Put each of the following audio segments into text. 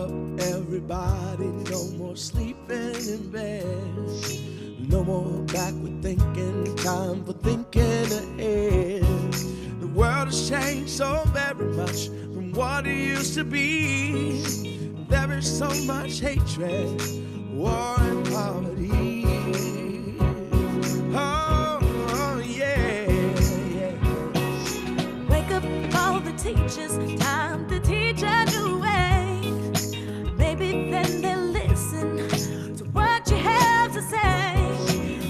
up, everybody. No more sleeping in bed. No more backward thinking. Time for thinking ahead. The world has changed so very much from what it used to be. There is so much hatred, war and poverty. Oh yeah. Wake up all the teachers, time to teach a new way. Maybe then they'll listen to what you have to say.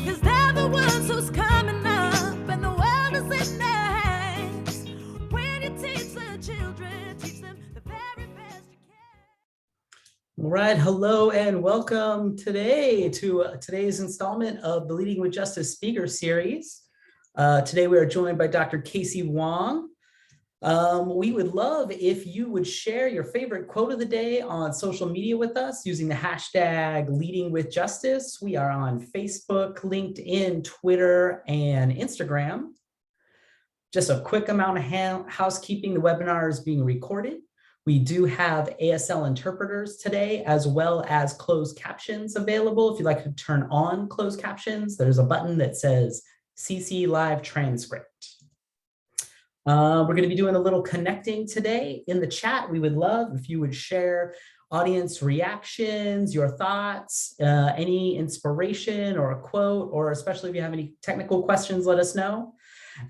Cause they're the ones who's coming up and the world is in their hands. When you teach the children, teach them the very best you can. All right, hello and welcome today to today's installment of the Leading with Justice Speaker Series. Today we are joined by Dr. Casey Wong. We would love if you would share your favorite quote of the day on social media with us using the hashtag Leading with Justice. We are on Facebook, LinkedIn, Twitter, and Instagram. Just a quick amount of housekeeping. The webinar is being recorded. We do have ASL interpreters today, as well as closed captions available. If you'd like to turn on closed captions, there's a button that says CC Live Transcript. We're going to be doing a little connecting today in the chat. We would love if you would share audience reactions, your thoughts, any inspiration or a quote, or especially if you have any technical questions, let us know.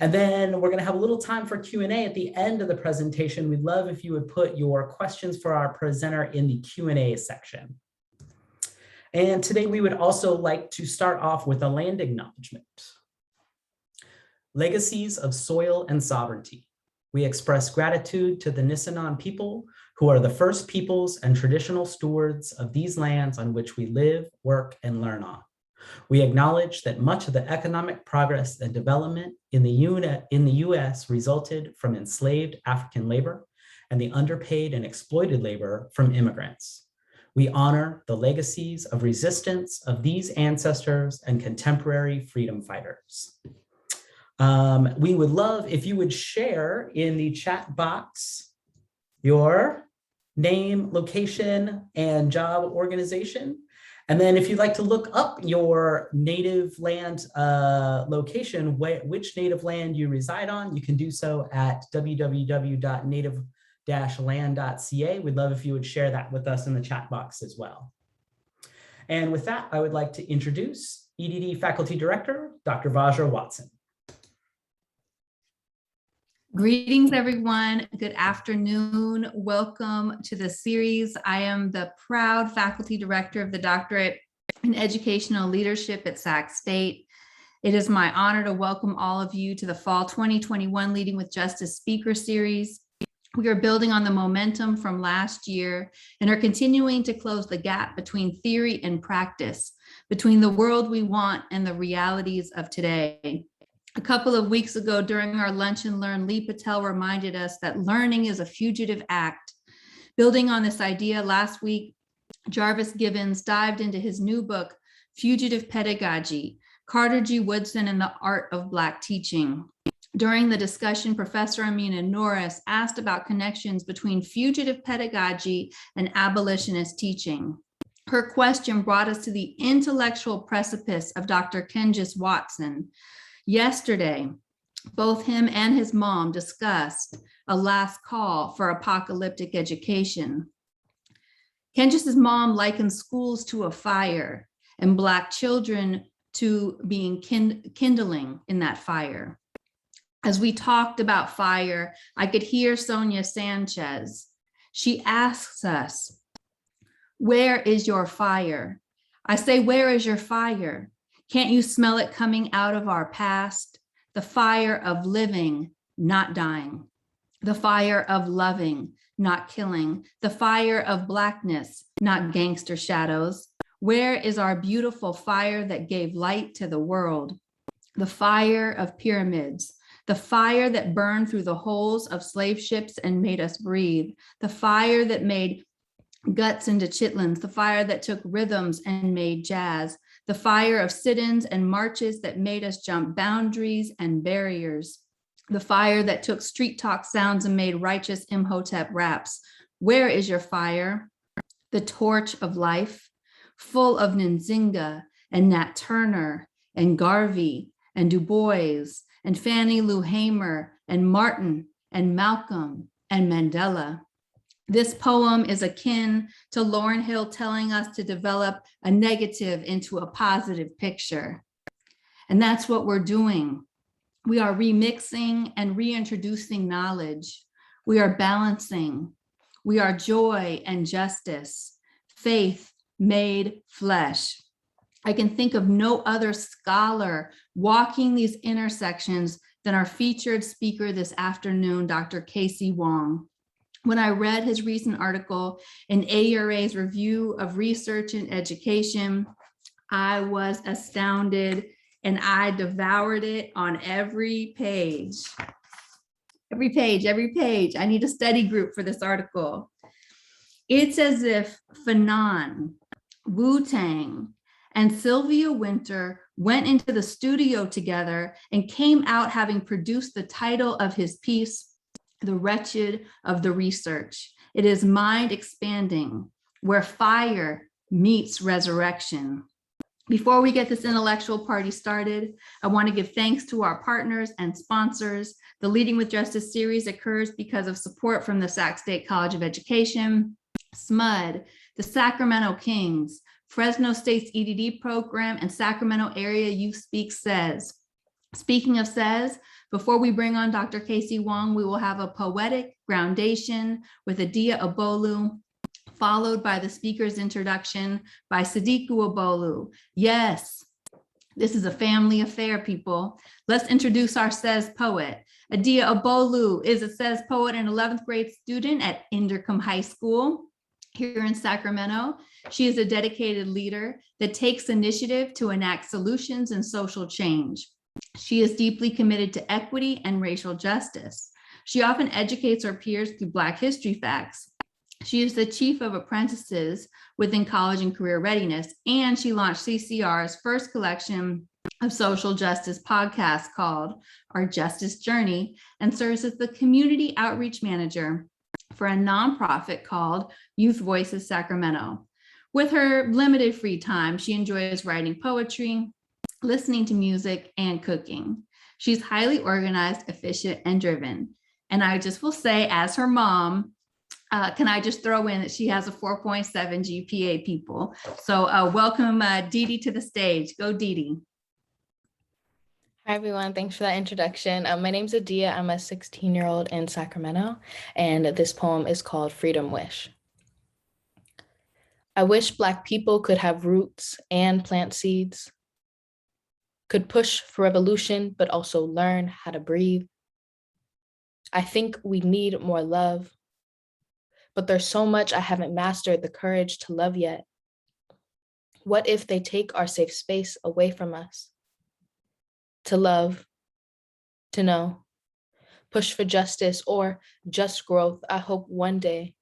And then we're going to have a little time for Q&A at the end of the presentation. We'd love if you would put your questions for our presenter in the Q&A section. And today we would also like to start off with a land acknowledgement. Legacies of soil and sovereignty. We express gratitude to the Nisenan people, who are the first peoples and traditional stewards of these lands on which we live, work, and learn on. We acknowledge that much of the economic progress and development in the U.S. resulted from enslaved African labor and the underpaid and exploited labor from immigrants. We honor the legacies of resistance of these ancestors and contemporary freedom fighters. We would love if you would share in the chat box your name, location, and job organization. And then if you'd like to look up your native land location, which native land you reside on, you can do so at www.native-land.ca. We'd love if you would share that with us in the chat box as well. And with that, I would like to introduce EDD Faculty Director, Dr. Vajra Watson. Greetings, everyone. Good afternoon. Welcome to the series. I am the proud faculty director of the Doctorate in Educational Leadership at Sac State. It is my honor to welcome all of you to the Fall 2021 Leading with Justice Speaker Series. We are building on the momentum from last year and are continuing to close the gap between theory and practice, between the world we want and the realities of today. A couple of weeks ago during our Lunch and Learn, Lee Patel reminded us that learning is a fugitive act. Building on this idea, last week, Jarvis Gibbons dived into his new book, Fugitive Pedagogy, Carter G. Woodson and the Art of Black Teaching. During the discussion, Professor Amina Norris asked about connections between fugitive pedagogy and abolitionist teaching. Her question brought us to the intellectual precipice of Dr. Kenjis Watson. Yesterday, both him and his mom discussed a last call for apocalyptic education. Kenjis's mom likened schools to a fire and Black children to being kindling in that fire. As we talked about fire, I could hear Sonia Sanchez. She asks us, "Where is your fire?" I say, "Where is your fire? Can't you smell it coming out of our past? The fire of living, not dying. The fire of loving, not killing. The fire of Blackness, not gangster shadows. Where is our beautiful fire that gave light to the world? The fire of pyramids. The fire that burned through the holes of slave ships and made us breathe. The fire that made guts into chitlins. The fire that took rhythms and made jazz. The fire of sit-ins and marches that made us jump boundaries and barriers. The fire that took street talk sounds and made righteous Imhotep raps. Where is your fire? the torch of life, full of Nzinga and Nat Turner and Garvey and Du Bois and Fannie Lou Hamer and Martin and Malcolm and Mandela. This poem is akin to Lauryn Hill telling us to develop a negative into a positive picture. And that's what we're doing. We are remixing and reintroducing knowledge. We are balancing. We are joy and justice, faith made flesh. I can think of no other scholar walking these intersections than our featured speaker this afternoon, Dr. Casey Wong. When I read his recent article in AURA's Review of Research and Education, I was astounded and I devoured it on every page. Every page. I need a study group for this article. It's as if Fanon, Wu-Tang, and Sylvia Wynter went into the studio together and came out having produced the title of his piece, The Wretched of the Research. It is mind expanding, where fire meets resurrection. Before we get this intellectual party started, I want to give thanks to our partners and sponsors. The Leading with Justice series occurs because of support from the Sac State College of Education, SMUD, the Sacramento Kings, Fresno State's EDD program, and Sacramento Area Youth Speak Says. Speaking of Says, before we bring on Dr. Casey Wong, we will have a poetic groundation with Adia Abolu, followed by the speaker's introduction by Sadiku Abolu. Yes, this is a family affair, people. Let's introduce our Says poet. Adia Abolu is a Says poet and 11th grade student at Inderkum High School here in Sacramento. She is a dedicated leader that takes initiative to enact solutions and social change. She is deeply committed to equity and racial justice. She often educates her peers through Black history facts. She is the chief of apprentices within College and Career Readiness, and she launched CCR's first collection of social justice podcasts called Our Justice Journey, and serves as the community outreach manager for a nonprofit called Youth Voices Sacramento. With her limited free time, she enjoys writing poetry, listening to music, and cooking. She's highly organized, efficient, and driven. And I just will say, as her mom, can I just throw in that she has a 4.7 GPA, people. So welcome Dee Dee to the stage. Go Dee Dee. Hi, everyone. Thanks for that introduction. My name's Adia. I'm a 16-year-old in Sacramento, and this poem is called Freedom Wish. I wish Black people could have roots and plant seeds, could push for revolution, but also learn how to breathe. I think we need more love, but there's so much I haven't mastered the courage to love yet. What if they take our safe space away from us? To love, to know, push for justice or just growth. I hope one day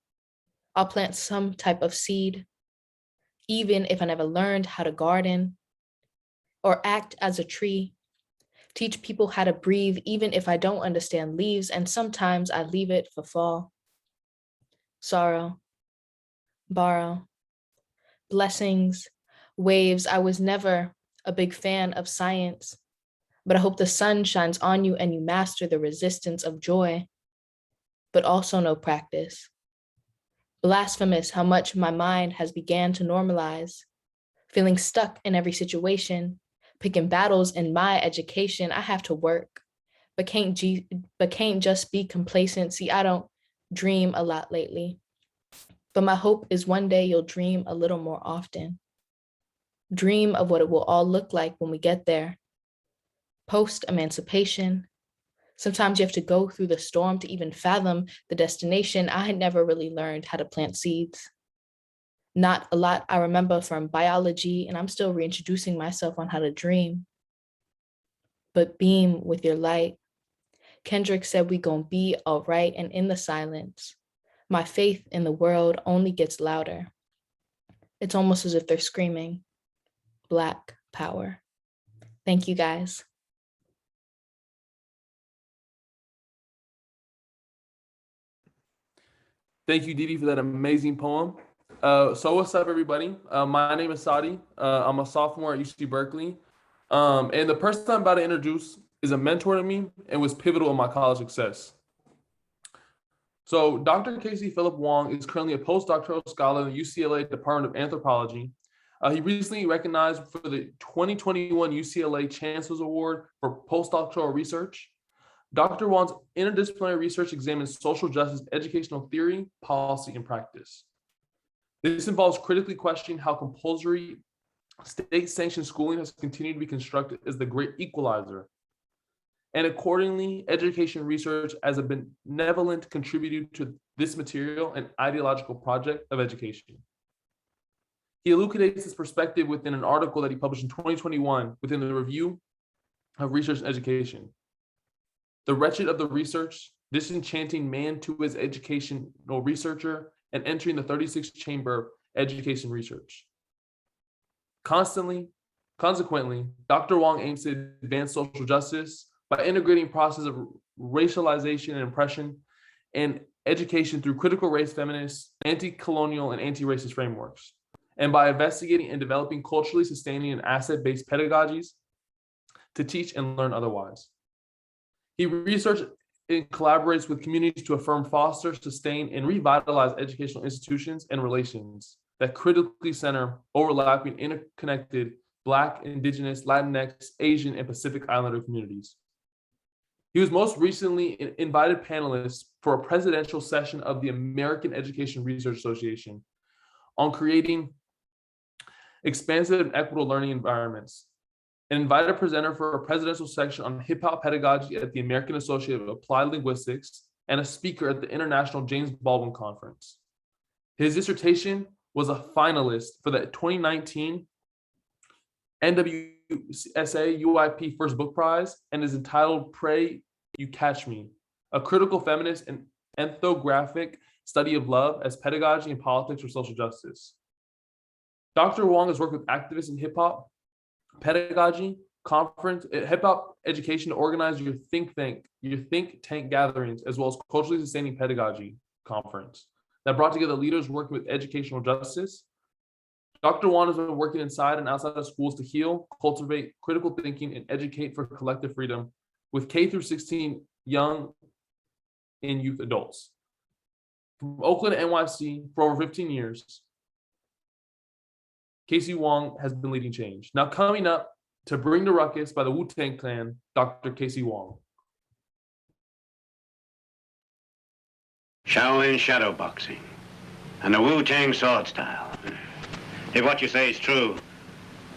I'll plant some type of seed, even if I never learned how to garden or act as a tree, teach people how to breathe, even if I don't understand leaves, and sometimes I leave it for fall. Sorrow, borrow, blessings, waves. I was never a big fan of science, but I hope the sun shines on you and you master the resistance of joy, but also no practice. Blasphemous how much my mind has began to normalize, feeling stuck in every situation, picking battles in my education. I have to work, but can't just be complacent. See, I don't dream a lot lately, but my hope is one day you'll dream a little more often. Dream of what it will all look like when we get there. Post-emancipation. Sometimes you have to go through the storm to even fathom the destination. I had never really learned how to plant seeds. Not a lot I remember from biology, and I'm still reintroducing myself on how to dream. But beam with your light. Kendrick said we gon' be all right, and in the silence, my faith in the world only gets louder. It's almost as if they're screaming, Black power. Thank you, guys. Thank you, Dee Dee, for that amazing poem. So what's up, everybody? My name is Sadi. I'm a sophomore at UC Berkeley. And the person I'm about to introduce is a mentor to me and was pivotal in my college success. So Dr. Casey Philip Wong is currently a postdoctoral scholar in the UCLA Department of Anthropology. He recently recognized for the 2021 UCLA Chancellor's Award for postdoctoral research. Dr. Wong's interdisciplinary research examines social justice, educational theory, policy, and practice. This involves critically questioning how compulsory state-sanctioned schooling has continued to be constructed as the great equalizer, and accordingly, education research as a benevolent contributor to this material and ideological project of education. He elucidates his perspective within an article that he published in 2021 within the Review of Research and Education. The wretched of the research, disenchanting man to his educational researcher, and entering the 36th chamber of education research. Consequently, Dr. Wong aims to advance social justice by integrating process of racialization and oppression and education through critical race feminist, anti-colonial, and anti-racist frameworks, and by investigating and developing culturally sustaining and asset-based pedagogies to teach and learn otherwise. He researches and collaborates with communities to affirm, foster, sustain, and revitalize educational institutions and relations that critically center overlapping, interconnected Black, Indigenous, Latinx, Asian, and Pacific Islander communities. He was most recently an invited panelist for a presidential session of the American Education Research Association on creating expansive and equitable learning environments, an invited presenter for a presidential section on hip-hop pedagogy at the American Association of Applied Linguistics, and a speaker at the International James Baldwin Conference. His dissertation was a finalist for the 2019 NWSA UIP First Book Prize and is entitled Pray You Catch Me, a critical feminist and ethnographic study of love as pedagogy and politics for social justice. Dr. Wong has worked with activists in hip-hop pedagogy, hip-hop education to organize your think tank gatherings, as well as culturally sustaining pedagogy conference that brought together leaders working with educational justice. Dr. Wong has been working inside and outside of schools to heal, cultivate critical thinking, and educate for collective freedom with K through 16 young and youth adults. From Oakland to NYC for over 15 years, Casey Wong has been leading change. Now coming up to bring the ruckus by the Wu-Tang Clan, Dr. Casey Wong. Shaolin shadowboxing and the Wu-Tang sword style. If what you say is true,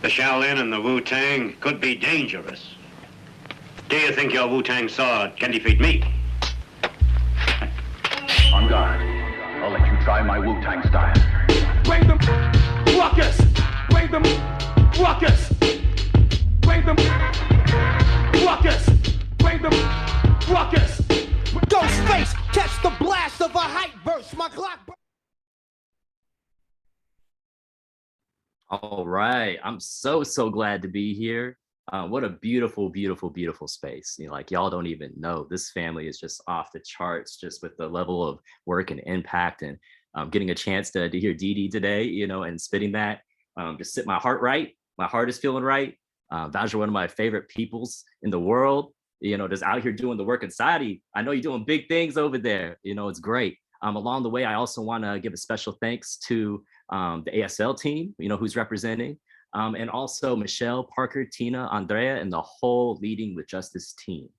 the Shaolin and the Wu-Tang could be dangerous. Do you think your Wu-Tang sword can defeat me? On guard. I'll let you try my Wu-Tang style. Bring them ruckus! Bring them ruckus! Bring them ruckus! Bring them ruckus! Ghostface, catch the blast of a hype burst. My clock. All right, I'm so glad to be here. What a beautiful, beautiful, beautiful space. You know, like y'all don't even know, this family is just off the charts, just with the level of work and impact, and getting a chance to hear Dee Dee today, you know, and spitting that, just set my heart right. My heart is feeling right. Vaj are one of my favorite peoples in the world, you know, just out here doing the work inside of you. I know you're doing big things over there. You know, it's great. Along the way, I also want to give a special thanks to the ASL team, you know, who's representing, and also Michelle, Parker, Tina, Andrea, and the whole Leading with Justice team.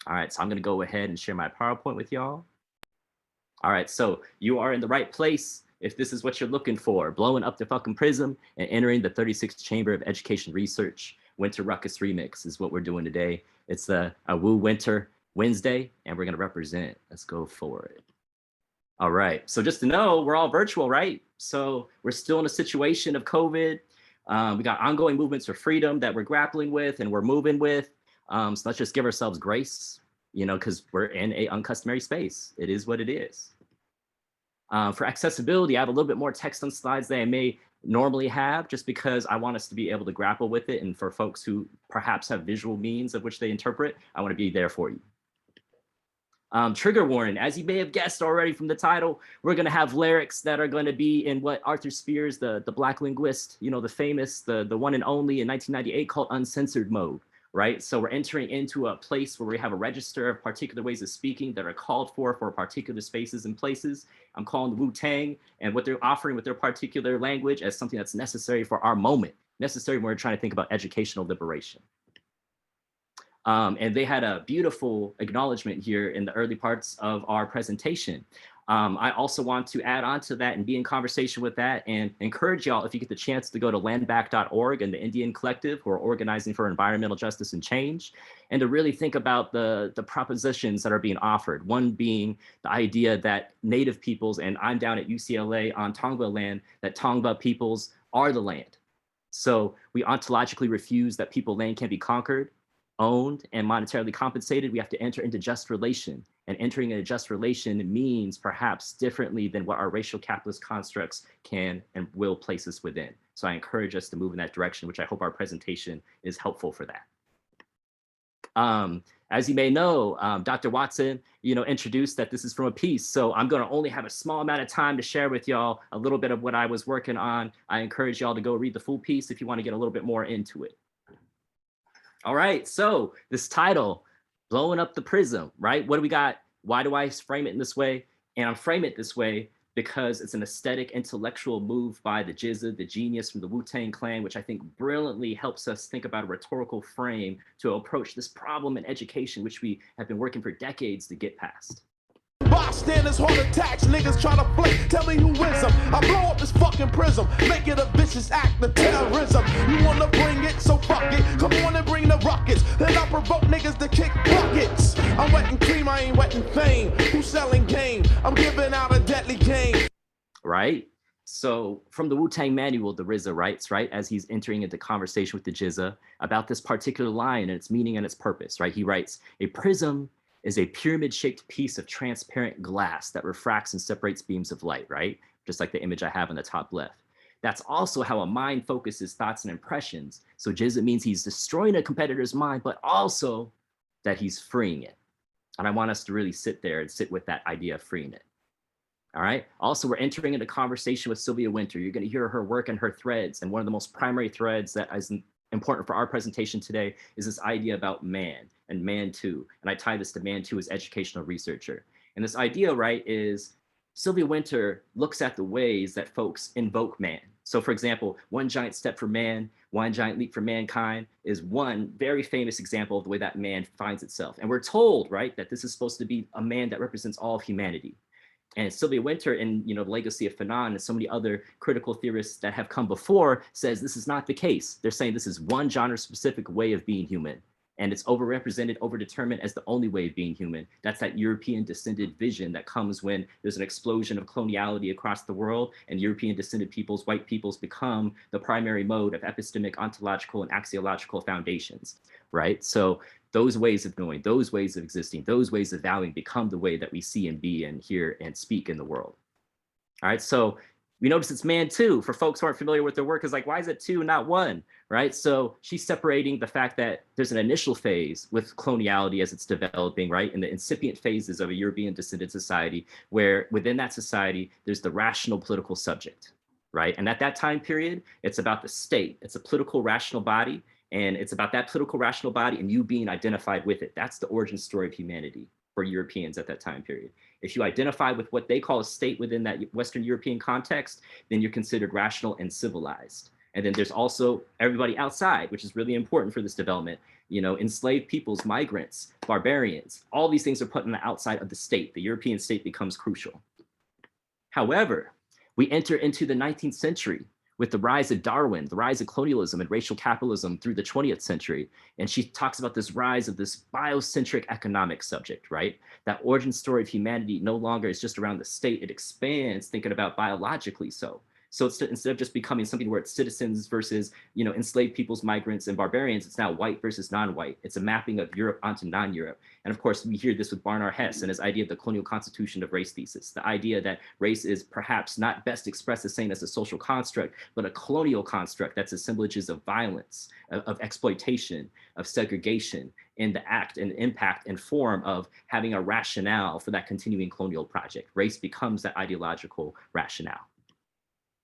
All right, so I'm going to go ahead and share my PowerPoint with y'all. All right, so you are in the right place if this is what you're looking for, blowing up the fucking prism and entering the 36th Chamber of Education Research. Winter Ruckus Remix is what we're doing today. It's a Woo Winter Wednesday, and we're going to represent. Let's go for it. All right, so just to know, we're all virtual, right? So we're still in a situation of COVID. We got ongoing movements for freedom that we're grappling with and we're moving with. So let's just give ourselves grace, you know, because we're in a uncustomary space. It is what it is. For accessibility, I have a little bit more text on slides than I may normally have, just because I want us to be able to grapple with it. And for folks who perhaps have visual means of which they interpret, I want to be there for you. Trigger warning, as you may have guessed already from the title, we're going to have lyrics that are going to be in what Arthur Spears, the Black linguist, you know, the famous, the one and only in 1998 called uncensored mode, right? So we're entering into a place where we have a register of particular ways of speaking that are called for particular spaces and places. I'm calling the Wu-Tang and what they're offering with their particular language as something that's necessary for our moment, necessary when we're trying to think about educational liberation. And they had a beautiful acknowledgement here in the early parts of our presentation. I also want to add on to that and be in conversation with that and encourage y'all, if you get the chance, to go to landback.org and the Indian Collective, who are organizing for environmental justice and change, and to really think about the propositions that are being offered. One being the idea that Native peoples, and I'm down at UCLA on Tongva land, that Tongva peoples are the land. So we ontologically refuse that people land can be conquered, owned, and monetarily compensated. We have to enter into just relation, and entering into just relation means perhaps differently than what our racial capitalist constructs can and will place us within. So I encourage us to move in that direction, which I hope our presentation is helpful for that. As you may know, Dr. Watson, you know, introduced that this is from a piece. So I'm going to only have a small amount of time to share with y'all a little bit of what I was working on. I encourage y'all to go read the full piece if you want to get a little bit more into it. All right, so this title, Blowing Up the Prism, right? What do we got? Why do I frame it in this way? And I frame it this way because it's an aesthetic, intellectual move by the GZA, the genius from the Wu-Tang Clan, which I think brilliantly helps us think about a rhetorical frame to approach this problem in education, which we have been working for decades to get past. Bystanders, heart attacks, niggas try to flake. Tell me who wins them. I blow up this fucking prism, make it a vicious act of terrorism. You wanna bring it, so fuck it. Come on and bring the rockets. Then I provoke niggas to kick buckets. I'm wetting cream, I ain't wetting fame. Who's selling game? I'm giving out a deadly game. Right? So from the Wu-Tang Manual, the RZA writes, right, as he's entering into conversation with the GZA about this particular line and its meaning and its purpose, right? He writes, a prism is a pyramid-shaped piece of transparent glass that refracts and separates beams of light, right? Just like the image I have on the top left. That's also how a mind focuses thoughts and impressions. So GZA means he's destroying a competitor's mind, but also that he's freeing it. And I want us to really sit there and sit with that idea of freeing it. All right. Also, we're entering into conversation with Sylvia Wynter. You're going to hear her work and her threads. And one of the most primary threads that is important for our presentation today is this idea about man and man too. And I tie this to man too as educational researcher. And this idea, right, is Sylvia Wynter looks at the ways that folks invoke man. So for example, One Giant Step for Man, One Giant Leap for Mankind is one very famous example of the way that man finds itself. And we're told, right, that this is supposed to be a man that represents all of humanity. And Sylvia Wynter in, you know, The Legacy of Fanon and so many other critical theorists that have come before says this is not the case. They're saying this is one genre specific way of being human. And it's overrepresented, overdetermined as the only way of being human. That's that European descended vision that comes when there's an explosion of coloniality across the world and European descended peoples, white peoples, become the primary mode of epistemic, ontological, and axiological foundations, right? So those ways of knowing, those ways of existing, those ways of valuing become the way that we see and be and hear and speak in the world. All right, so we notice it's man too. For folks who aren't familiar with their work, is like, why is it two, not one, right? So she's separating the fact that there's an initial phase with coloniality as it's developing, right? In the incipient phases of a European descended society, where within that society, there's the rational political subject, right? And at that time period, it's about the state. It's a political rational body, and it's about that political rational body and you being identified with it. That's the origin story of humanity for Europeans at that time period. If you identify with what they call a state within that Western European context, then you're considered rational and civilized. And then there's also everybody outside, which is really important for this development. You know, enslaved peoples, migrants, barbarians, all these things are put on the outside of the state. The European state becomes crucial. However, we enter into the 19th century with the rise of Darwin, the rise of colonialism and racial capitalism through the 20th century. And she talks about this rise of this biocentric economic subject, right? That origin story of humanity no longer is just around the state, it expands thinking about biologically so. So it's instead of just becoming something where it's citizens versus, enslaved peoples, migrants, and barbarians, it's now white versus non-white. It's a mapping of Europe onto non-Europe. And of course, we hear this with Barnard Hess and his idea of the colonial constitution of race thesis, the idea that race is perhaps not best expressed as saying as a social construct, but a colonial construct that's assemblages of violence, of exploitation, of segregation, in the act and impact and form of having a rationale for that continuing colonial project. Race becomes that ideological rationale.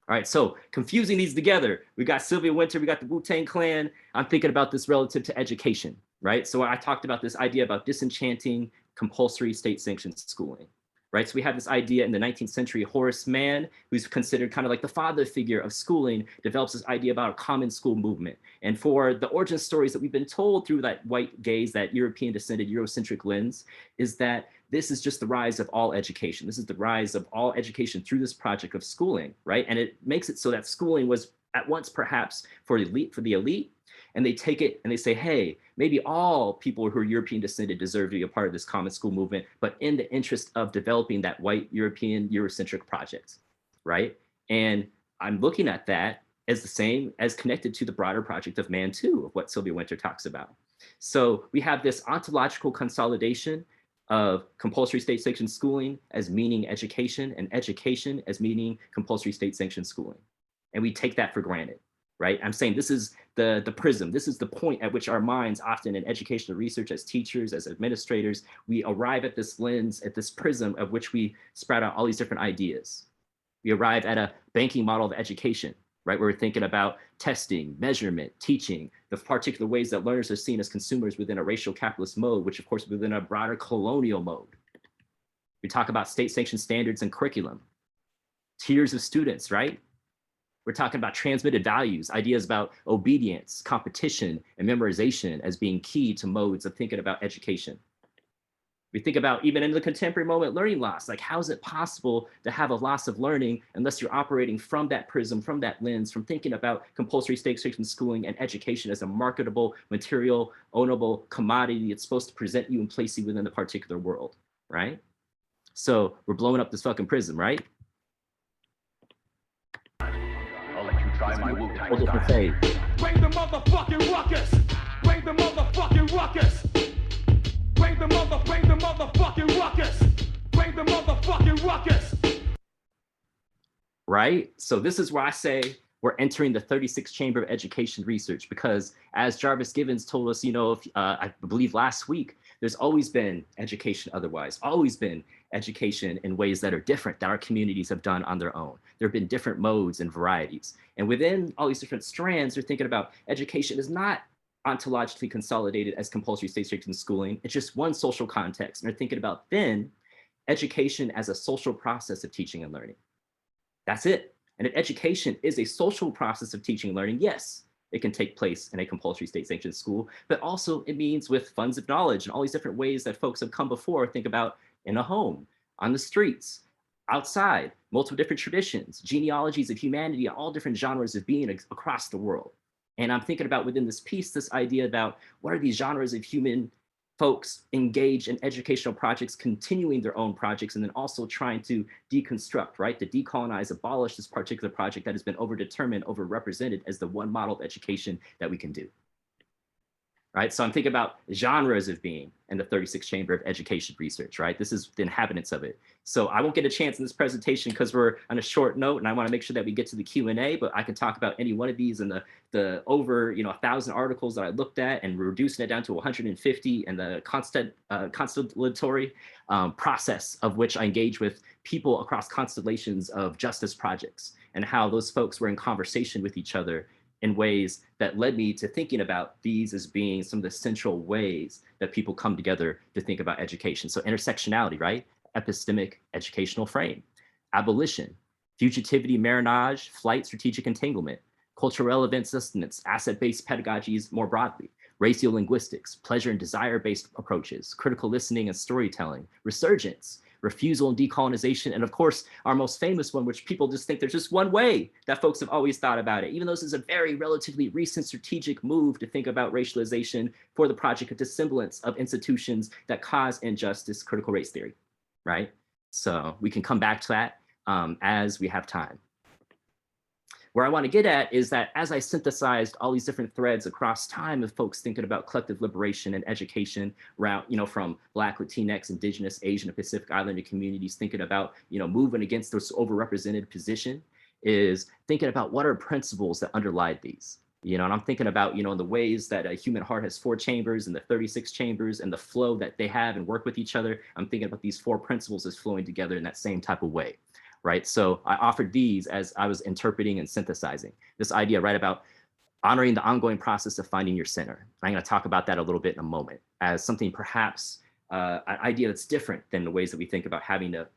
All right, so confusing these together, we got Sylvia Wynter, we got the Wu-Tang Clan. I'm thinking about this relative to education, right? So I talked about this idea about disenchanting compulsory state-sanctioned schooling, right? So we have this idea in the 19th century, Horace Mann, who's considered kind of like the father figure of schooling, develops this idea about a common school movement. And for the origin stories that we've been told through that white gaze, that European descended Eurocentric lens, is that this is just the rise of all education. This is the rise of all education through this project of schooling, right? And it makes it so that schooling was at once perhaps for the elite, and they take it and they say, hey, maybe all people who are European descended deserve to be a part of this common school movement, but in the interest of developing that white European Eurocentric project, right? And I'm looking at that as the same as connected to the broader project of Man Too, of what Sylvia Wynter talks about. So we have this ontological consolidation of compulsory state-sanctioned schooling as meaning education, and education as meaning compulsory state-sanctioned schooling. And we take that for granted, right? I'm saying this is the prism. This is the point at which our minds, often in educational research, as teachers, as administrators, we arrive at this lens, at this prism of which we sprout out all these different ideas. We arrive at a banking model of education, right? Where we're thinking about testing, measurement, teaching, the particular ways that learners are seen as consumers within a racial capitalist mode, which of course within a broader colonial mode. We talk about state-sanctioned standards and curriculum, tiers of students, right? We're talking about transmitted values, ideas about obedience, competition, and memorization as being key to modes of thinking about education. We think about, even in the contemporary moment, learning loss. Like, how is it possible to have a loss of learning unless you're operating from that prism, from that lens, from thinking about compulsory state-sanctioned schooling and education as a marketable, material, ownable commodity that's supposed to present you and place you within a particular world, right? So we're blowing up this fucking prism, right? I'll let you try my Wu-Tang Hold it for style. faith. Bring the motherfucking ruckus. Bring the motherfucking ruckus. Bring the motherfucking ruckus. Bring the motherfucking ruckus. Right? So this is where I say we're entering the 36th chamber of education research, because as Jarvis Givens told us, I believe last week, there's always been education otherwise, always been education in ways that are different that our communities have done on their own. There have been different modes and varieties. And within all these different strands, they're thinking about education is not ontologically consolidated as compulsory state-sanctioned schooling. It's just one social context. And they're thinking about then education as a social process of teaching and learning. That's it. And if education is a social process of teaching and learning, yes, it can take place in a compulsory state-sanctioned school, but also it means with funds of knowledge and all these different ways that folks have come before, think about in a home, on the streets, outside, multiple different traditions, genealogies of humanity, all different genres of being across the world. And I'm thinking about within this piece, this idea about what are these genres of human folks engaged in educational projects, continuing their own projects, and then also trying to deconstruct, right? To decolonize, abolish this particular project that has been overdetermined, overrepresented as the one model of education that we can do. Right? So I'm thinking about genres of being in the 36th Chamber of Education Research, right? This is the inhabitants of it. So I won't get a chance in this presentation because we're on a short note and I want to make sure that we get to the Q&A, but I can talk about any one of these and the over 1,000 articles that I looked at, and reducing it down to 150, and the constellatory process of which I engage with people across constellations of justice projects, and how those folks were in conversation with each other in ways that led me to thinking about these as being some of the central ways that people come together to think about education. So intersectionality, right? Epistemic educational frame, abolition, fugitivity, marriage, flight, strategic entanglement, cultural relevant sustenance, asset-based pedagogies more broadly, racial linguistics, pleasure and desire-based approaches, critical listening and storytelling, resurgence, refusal and decolonization, and of course, our most famous one, which people just think there's just one way that folks have always thought about it, even though this is a very relatively recent strategic move to think about racialization for the project of dissemblance of institutions that cause injustice, critical race theory, right? So we can come back to that as we have time. where I want to get at is that as I synthesized all these different threads across time of folks thinking about collective liberation and education around, from Black, Latinx, Indigenous, Asian, and Pacific Islander communities, thinking about, moving against this overrepresented position, is thinking about what are principles that underlie these. And I'm thinking about, in the ways that a human heart has 4 chambers and the 36 chambers and the flow that they have and work with each other. I'm thinking about these 4 principles as flowing together in that same type of way, right? So I offered these as I was interpreting and synthesizing this idea, right, about honoring the ongoing process of finding your center. I'm going to talk about that a little bit in a moment as something perhaps an idea that's different than the ways that we think about having to,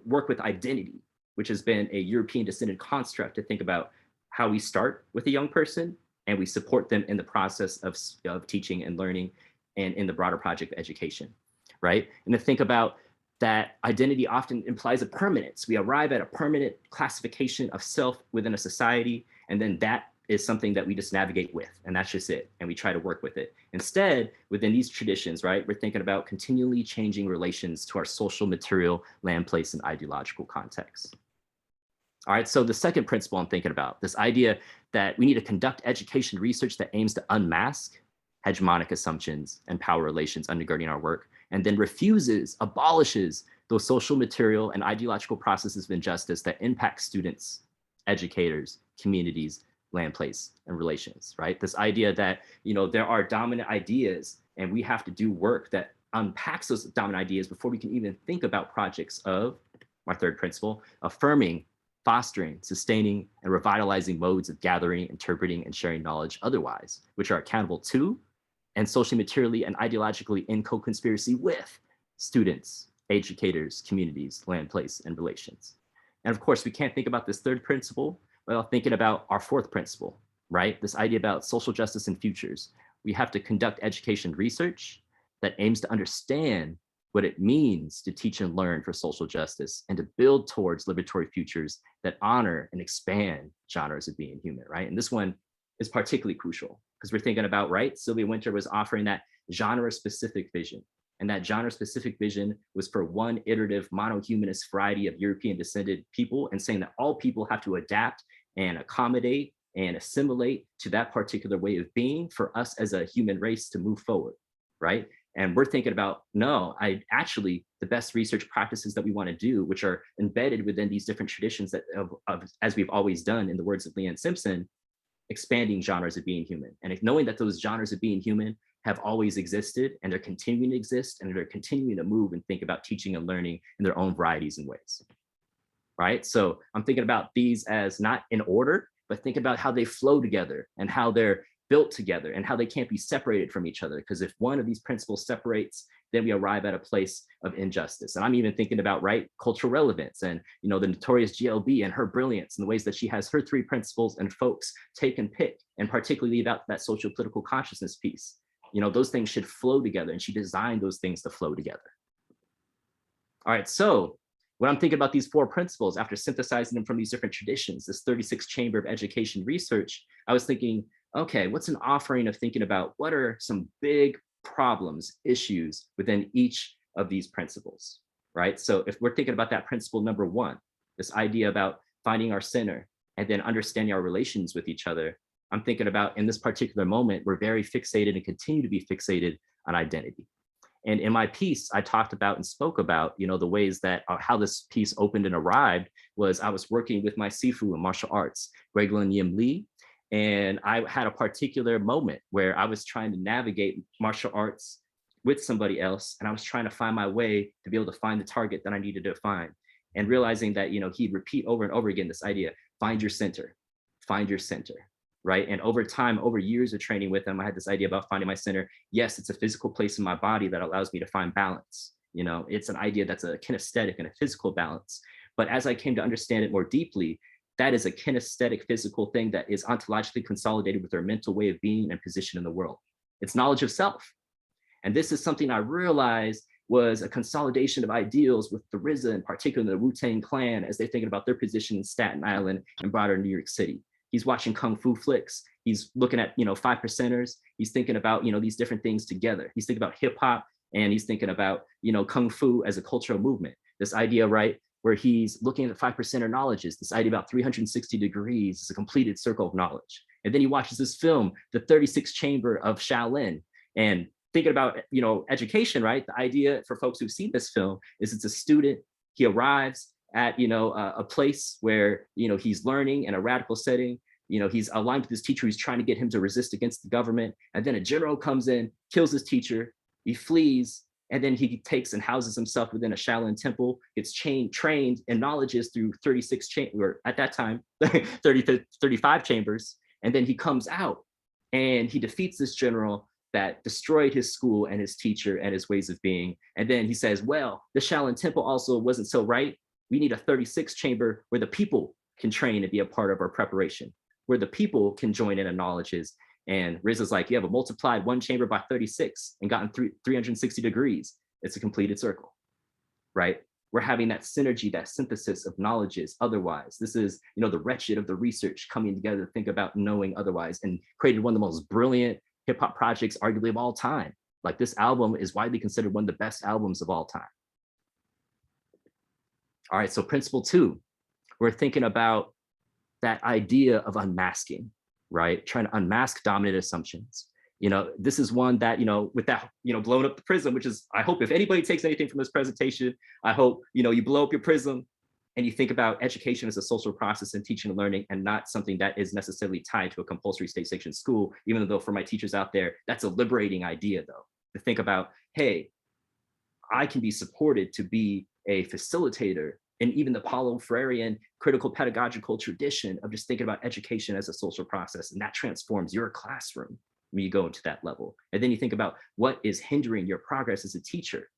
work with identity, which has been a European descended construct to think about how we start with a young person and we support them in the process of teaching and learning and in the broader project of education, right? And to think about that identity often implies a permanence. We arrive at a permanent classification of self within a society, and then that is something that we just navigate with, and that's just it, and we try to work with it. Instead, within these traditions, right, we're thinking about continually changing relations to our social, material, land, place, and ideological contexts. All right, so the second principle I'm thinking about, this idea that we need to conduct education research that aims to unmask hegemonic assumptions and power relations undergirding our work, and then abolishes those social, material, and ideological processes of injustice that impact students, educators, communities, land, place, and relations, right? This idea that, there are dominant ideas and we have to do work that unpacks those dominant ideas before we can even think about projects of, my third principle, affirming, fostering, sustaining, and revitalizing modes of gathering, interpreting, and sharing knowledge otherwise, which are accountable to and socially, materially, and ideologically in co-conspiracy with students, educators, communities, land, place, and relations. And of course, we can't think about this third principle without thinking about our fourth principle, right? This idea about social justice and futures. We have to conduct education research that aims to understand what it means to teach and learn for social justice and to build towards liberatory futures that honor and expand genres of being human, right? And this one is particularly crucial because we're thinking about, right, Sylvia Wynter was offering that genre-specific vision. And that genre-specific vision was for one iterative monohumanist variety of European descended people, and saying that all people have to adapt and accommodate and assimilate to that particular way of being for us as a human race to move forward, right? And we're thinking about, no, the best research practices that we want to do, which are embedded within these different traditions that as we've always done, in the words of Leanne Simpson, expanding genres of being human. And knowing that those genres of being human have always existed and they're continuing to exist and they're continuing to move and think about teaching and learning in their own varieties and ways, right? So I'm thinking about these as not in order, but think about how they flow together and how they're built together and how they can't be separated from each other. Because if one of these principles separates, then we arrive at a place of injustice. And I'm even thinking about, right, cultural relevance and, the notorious GLB and her brilliance and the ways that she has her 3 principles and folks take and pick, and particularly about that social political consciousness piece. Those things should flow together, and she designed those things to flow together. All right, so when I'm thinking about these 4 principles, after synthesizing them from these different traditions, this 36 chamber of education research, I was thinking, okay, what's an offering of thinking about what are some big problems, issues within each of these principles, right? So if we're thinking about that principle number 1, this idea about finding our center and then understanding our relations with each other, I'm thinking about in this particular moment, we're very fixated and continue to be fixated on identity. And in my piece, I talked about and spoke about, the ways that how this piece opened and arrived was I was working with my Sifu in martial arts, Greglan Yim Lee. And I had a particular moment where I was trying to navigate martial arts with somebody else. And I was trying to find my way to be able to find the target that I needed to find. And realizing that, he'd repeat over and over again this idea, find your center, right? And over time, over years of training with him, I had this idea about finding my center. Yes, it's a physical place in my body that allows me to find balance. It's an idea that's a kinesthetic and a physical balance. But as I came to understand it more deeply, that is a kinesthetic physical thing that is ontologically consolidated with our mental way of being and position in the world. It's knowledge of self. And this is something I realized was a consolidation of ideals with the RZA, and particularly the Wu-Tang Clan, as they're thinking about their position in Staten Island and broader New York City. He's watching Kung Fu flicks. He's looking at, 5%ers. He's thinking about, these different things together. He's thinking about hip hop, and he's thinking about, Kung Fu as a cultural movement. This idea, right, where he's looking at the 5% knowledges, this idea about 360 degrees is a completed circle of knowledge. And then he watches this film, The 36th Chamber of Shaolin, and thinking about, you know, education, right? The idea for folks who've seen this film is it's a student, he arrives at, you know, a place where, you know, he's learning in a radical setting. You know, he's aligned with this teacher who's trying to get him to resist against the government. And then a general comes in, kills his teacher, he flees, and then he takes and houses himself within a Shaolin temple, gets trained in knowledges through 36 or at that time, 35 chambers. And then he comes out and he defeats this general that destroyed his school and his teacher and his ways of being. And then he says, well, the Shaolin temple also wasn't so right. We need a 36 chamber where the people can train and be a part of our preparation, where the people can join in on knowledges. And Rizzo's like, you have a multiplied one chamber by 36 and gotten 360 degrees. It's a completed circle, right? We're having that synergy, that synthesis of knowledges otherwise. This is, you know, the wretched of the research coming together to think about knowing otherwise, and created one of the most brilliant hip hop projects arguably of all time. Like, this album is widely considered one of the best albums of all time. All right, so principle 2, we're thinking about that idea of unmasking, right? Trying to unmask dominant assumptions. You know, this is one that, you know, with that, you know, blowing up the prism, which is, I hope if anybody takes anything from this presentation, I hope, you know, you blow up your prism and you think about education as a social process and teaching and learning, and not something that is necessarily tied to a compulsory state-sanctioned school, even though for my teachers out there, that's a liberating idea though, to think about, hey, I can be supported to be a facilitator and even the Paulo Freirean critical pedagogical tradition of just thinking about education as a social process, and that transforms your classroom when you go into that level. And then you think about what is hindering your progress as a teacher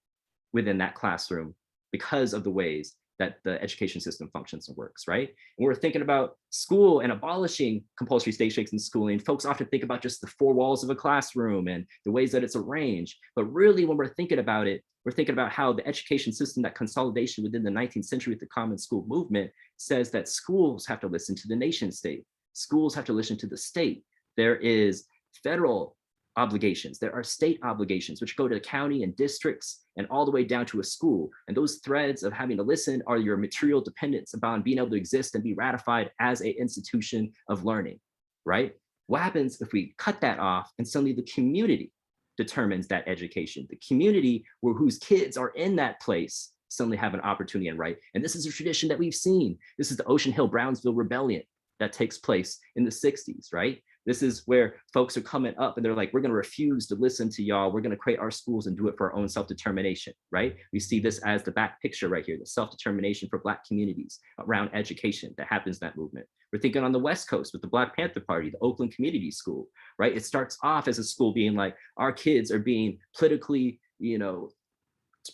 within that classroom because of the ways that the education system functions and works, right? And we're thinking about school and abolishing compulsory state-sanctioned schooling. Folks often think about just the four walls of a classroom and the ways that it's arranged. But really, when we're thinking about it, we're thinking about how the education system, that consolidation within the 19th century with the Common School movement, says that schools have to listen to the nation state. Schools have to listen to the state. There is federal obligations, there are state obligations, which go to the county and districts and all the way down to a school. And those threads of having to listen are your material dependence upon being able to exist and be ratified as an institution of learning, right? What happens if we cut that off and suddenly the community determines that education? The community whose kids are in that place suddenly have an opportunity and right. And this is a tradition that we've seen. This is the Ocean Hill-Brownsville Rebellion that takes place in the 60s, right? This is where folks are coming up and they're like, we're going to refuse to listen to y'all. We're going to create our schools and do it for our own self-determination, right? We see this as the back picture right here, the self-determination for Black communities around education that happens in that movement. We're thinking on the West Coast with the Black Panther Party, the Oakland Community School, right? It starts off as a school being like, our kids are being politically, you know,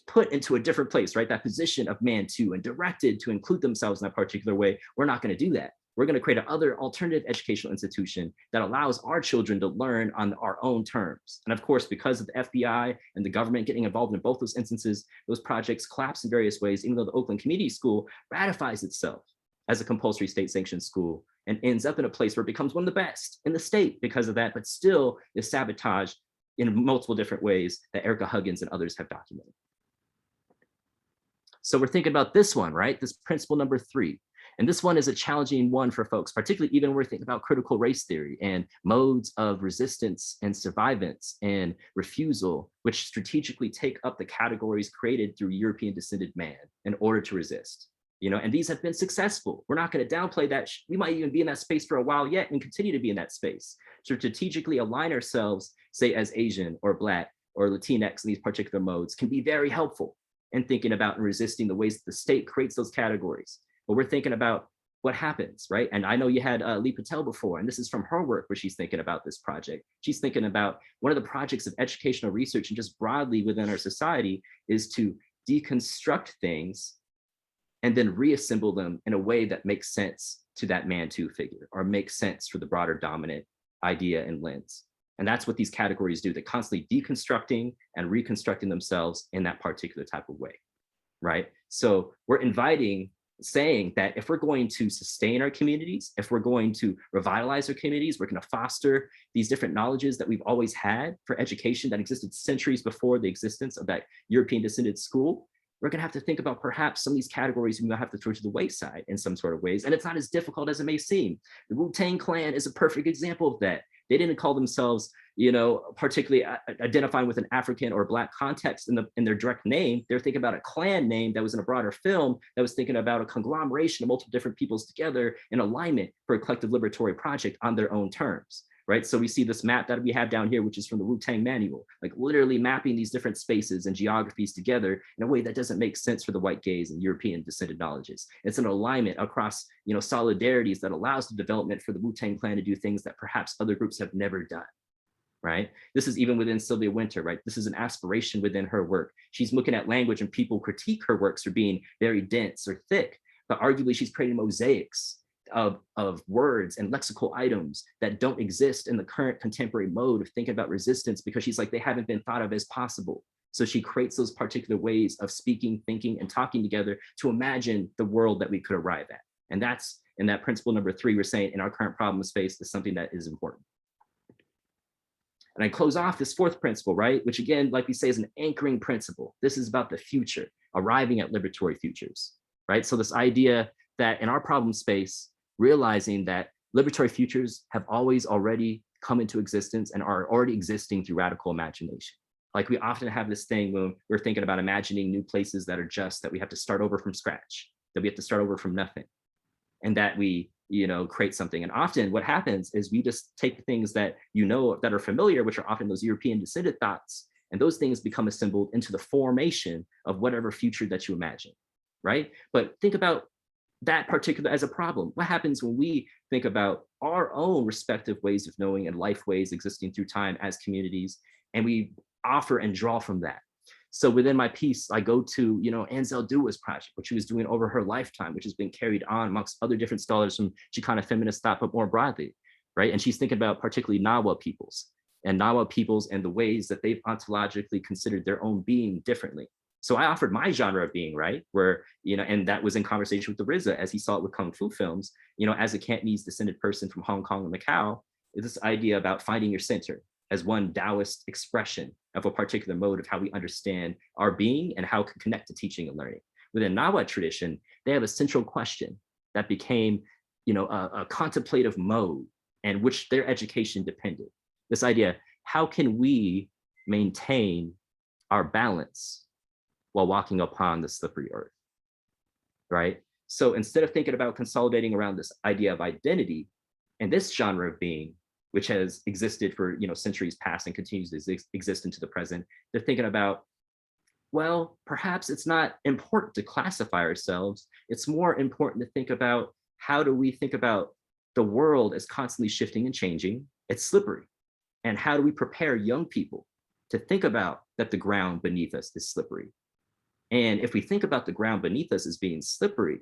put into a different place, right? That position of man too, and directed to include themselves in that particular way. We're not going to do that. We're going to create another alternative educational institution that allows our children to learn on our own terms. And of course, because of the FBI and the government getting involved in both those instances, those projects collapse in various ways, even though the Oakland Community School ratifies itself as a compulsory state-sanctioned school and ends up in a place where it becomes one of the best in the state because of that, but still is sabotaged in multiple different ways that Erica Huggins and others have documented. So we're thinking about this one, right? This principle number 3. And this one is a challenging one for folks, particularly even when we're thinking about critical race theory and modes of resistance and survivance and refusal, which strategically take up the categories created through European descended man in order to resist. You know, and these have been successful. We're not going to downplay that. We might even be in that space for a while yet and continue to be in that space. To strategically align ourselves, say as Asian or Black or Latinx in these particular modes, can be very helpful in thinking about and resisting the ways that the state creates those categories. But we're thinking about what happens, right? And I know you had Lee Patel before, and this is from her work where she's thinking about this project. She's thinking about one of the projects of educational research and just broadly within our society is to deconstruct things and then reassemble them in a way that makes sense to that man-too figure or makes sense for the broader dominant idea and lens. And that's what these categories do. They're constantly deconstructing and reconstructing themselves in that particular type of way, right? So we're saying that if we're going to sustain our communities, if we're going to revitalize our communities, we're going to foster these different knowledges that we've always had for education that existed centuries before the existence of that European descended school, we're going to have to think about perhaps some of these categories we might have to throw to the wayside in some sort of ways. And it's not as difficult as it may seem. The Wu-Tang Clan is a perfect example of that. They didn't call themselves, particularly identifying with an African or Black context in their direct name. They're thinking about a clan name that was in a broader film that was thinking about a conglomeration of multiple different peoples together in alignment for a collective liberatory project on their own terms. Right. So we see this map that we have down here, which is from the Wu-Tang manual, like literally mapping these different spaces and geographies together in a way that doesn't make sense for the white gaze and European descended knowledges. It's an alignment across, solidarities that allows the development for the Wu-Tang Clan to do things that perhaps other groups have never done. Right. This is even within Sylvia Wynter, right? This is an aspiration within her work. She's looking at language and people critique her works for being very dense or thick, but arguably she's creating mosaics of words and lexical items that don't exist in the current contemporary mode of thinking about resistance, because she's like, they haven't been thought of as possible. So she creates those particular ways of speaking, thinking, and talking together to imagine the world that we could arrive at. And that's in that principle number 3, we're saying in our current problem space is something that is important. And I close off this 4th principle, right? Which again, like we say, is an anchoring principle. This is about the future, arriving at liberatory futures, right? So this idea that in our problem space, realizing that liberatory futures have always already come into existence and are already existing through radical imagination. Like we often have this thing when we're thinking about imagining new places that are just, that we have to start over from scratch, that we have to start over from nothing, and that we, create something. And often what happens is we just take the things that that are familiar, which are often those European descended thoughts, and those things become assembled into the formation of whatever future that you imagine, right? But think about that particular as a problem. What happens when we think about our own respective ways of knowing and life ways existing through time as communities, and we offer and draw from that? So within my piece, I go to, Ansel Dua's project, which she was doing over her lifetime, which has been carried on amongst other different scholars from Chicana feminist thought, but more broadly, right? And she's thinking about particularly Nahua peoples and the ways that they've ontologically considered their own being differently. So I offered my genre of being, right, where, and that was in conversation with the RZA as he saw it with Kung Fu films, as a Cantonese descended person from Hong Kong and Macau, is this idea about finding your center as one Taoist expression of a particular mode of how we understand our being and how it can connect to teaching and learning. Within Nahua tradition, they have a central question that became, a contemplative mode and which their education depended. This idea, how can we maintain our balance while walking upon the slippery earth, right? So instead of thinking about consolidating around this idea of identity and this genre of being, which has existed for centuries past and continues to exist into the present, they're thinking about, well, perhaps it's not important to classify ourselves. It's more important to think about, how do we think about the world as constantly shifting and changing? It's slippery. And how do we prepare young people to think about that the ground beneath us is slippery? And if we think about the ground beneath us as being slippery,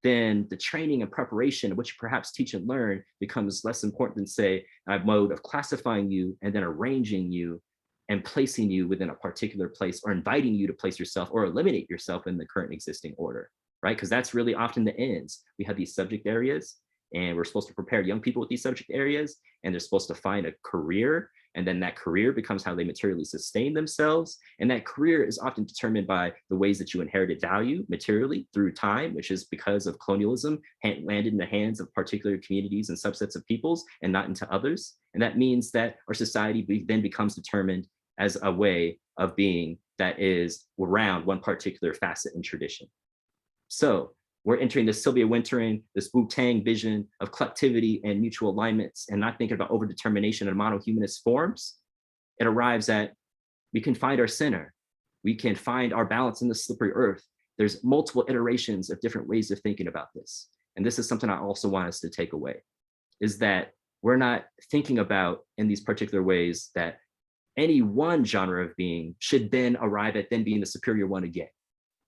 then the training and preparation, which perhaps teach and learn, becomes less important than, say, a mode of classifying you and then arranging you and placing you within a particular place, or inviting you to place yourself or eliminate yourself in the current existing order, right? Because that's really often the ends. We have these subject areas, and we're supposed to prepare young people with these subject areas, and they're supposed to find a career, and then that career becomes how they materially sustain themselves. And that career is often determined by the ways that you inherited value materially through time, which is because of colonialism, landed in the hands of particular communities and subsets of peoples and not into others. And that means that our society then becomes determined as a way of being that is around one particular facet and tradition. So we're entering this Sylvia Wintering, this Wu-Tang vision of collectivity and mutual alignments, and not thinking about overdetermination in monohumanist forms. It arrives at, we can find our center. We can find our balance in the slippery earth. There's multiple iterations of different ways of thinking about this. And this is something I also want us to take away, is that we're not thinking about in these particular ways that any one genre of being should then arrive at then being the superior one again.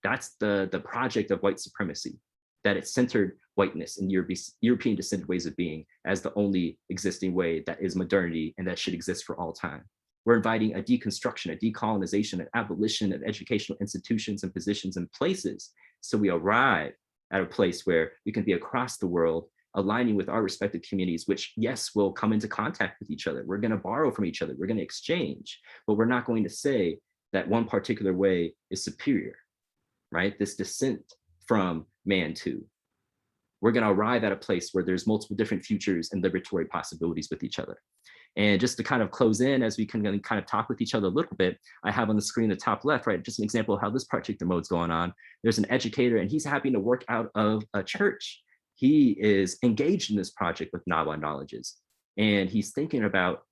That's the project of white supremacy, that it centered whiteness and European descended ways of being as the only existing way that is modernity and that should exist for all time. We're inviting a deconstruction, a decolonization, an abolition of educational institutions and positions and places. So we arrive at a place where we can be across the world, aligning with our respective communities, which, yes, will come into contact with each other. We're going to borrow from each other. We're going to exchange, but we're not going to say that one particular way is superior. right? This descent from Man-Tu. We're going to arrive at a place where there's multiple different futures and liberatory possibilities with each other. And just to kind of close in, as we can kind of talk with each other a little bit, I have on the screen, the top left, right, just an example of how this particular mode's going on. There's an educator, and he's having to work out of a church. He is engaged in this project with Nahua knowledges, and he's thinking about,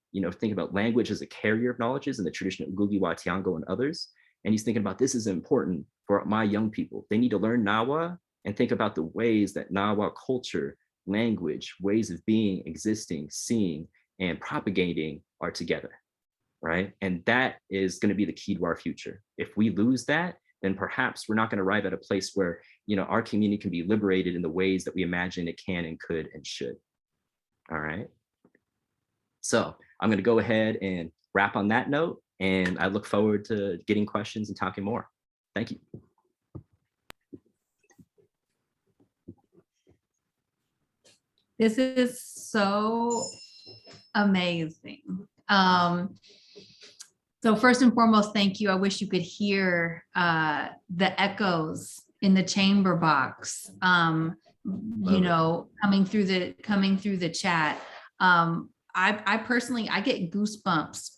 language as a carrier of knowledges in the tradition of Ngugi wa Thiong'o and others. And he's thinking about, this is important for my young people. They need to learn Nahua and think about the ways that Nahua culture, language, ways of being, existing, seeing, and propagating are together, right? And that is going to be the key to our future. If we lose that, then perhaps we're not going to arrive at a place where, our community can be liberated in the ways that we imagine it can and could and should. All right. So I'm going to go ahead and wrap on that note, and I look forward to getting questions and talking more. Thank you. This is so amazing. So first and foremost, thank you. I wish you could hear the echoes in the chamber box, coming through the chat. I personally, I get goosebumps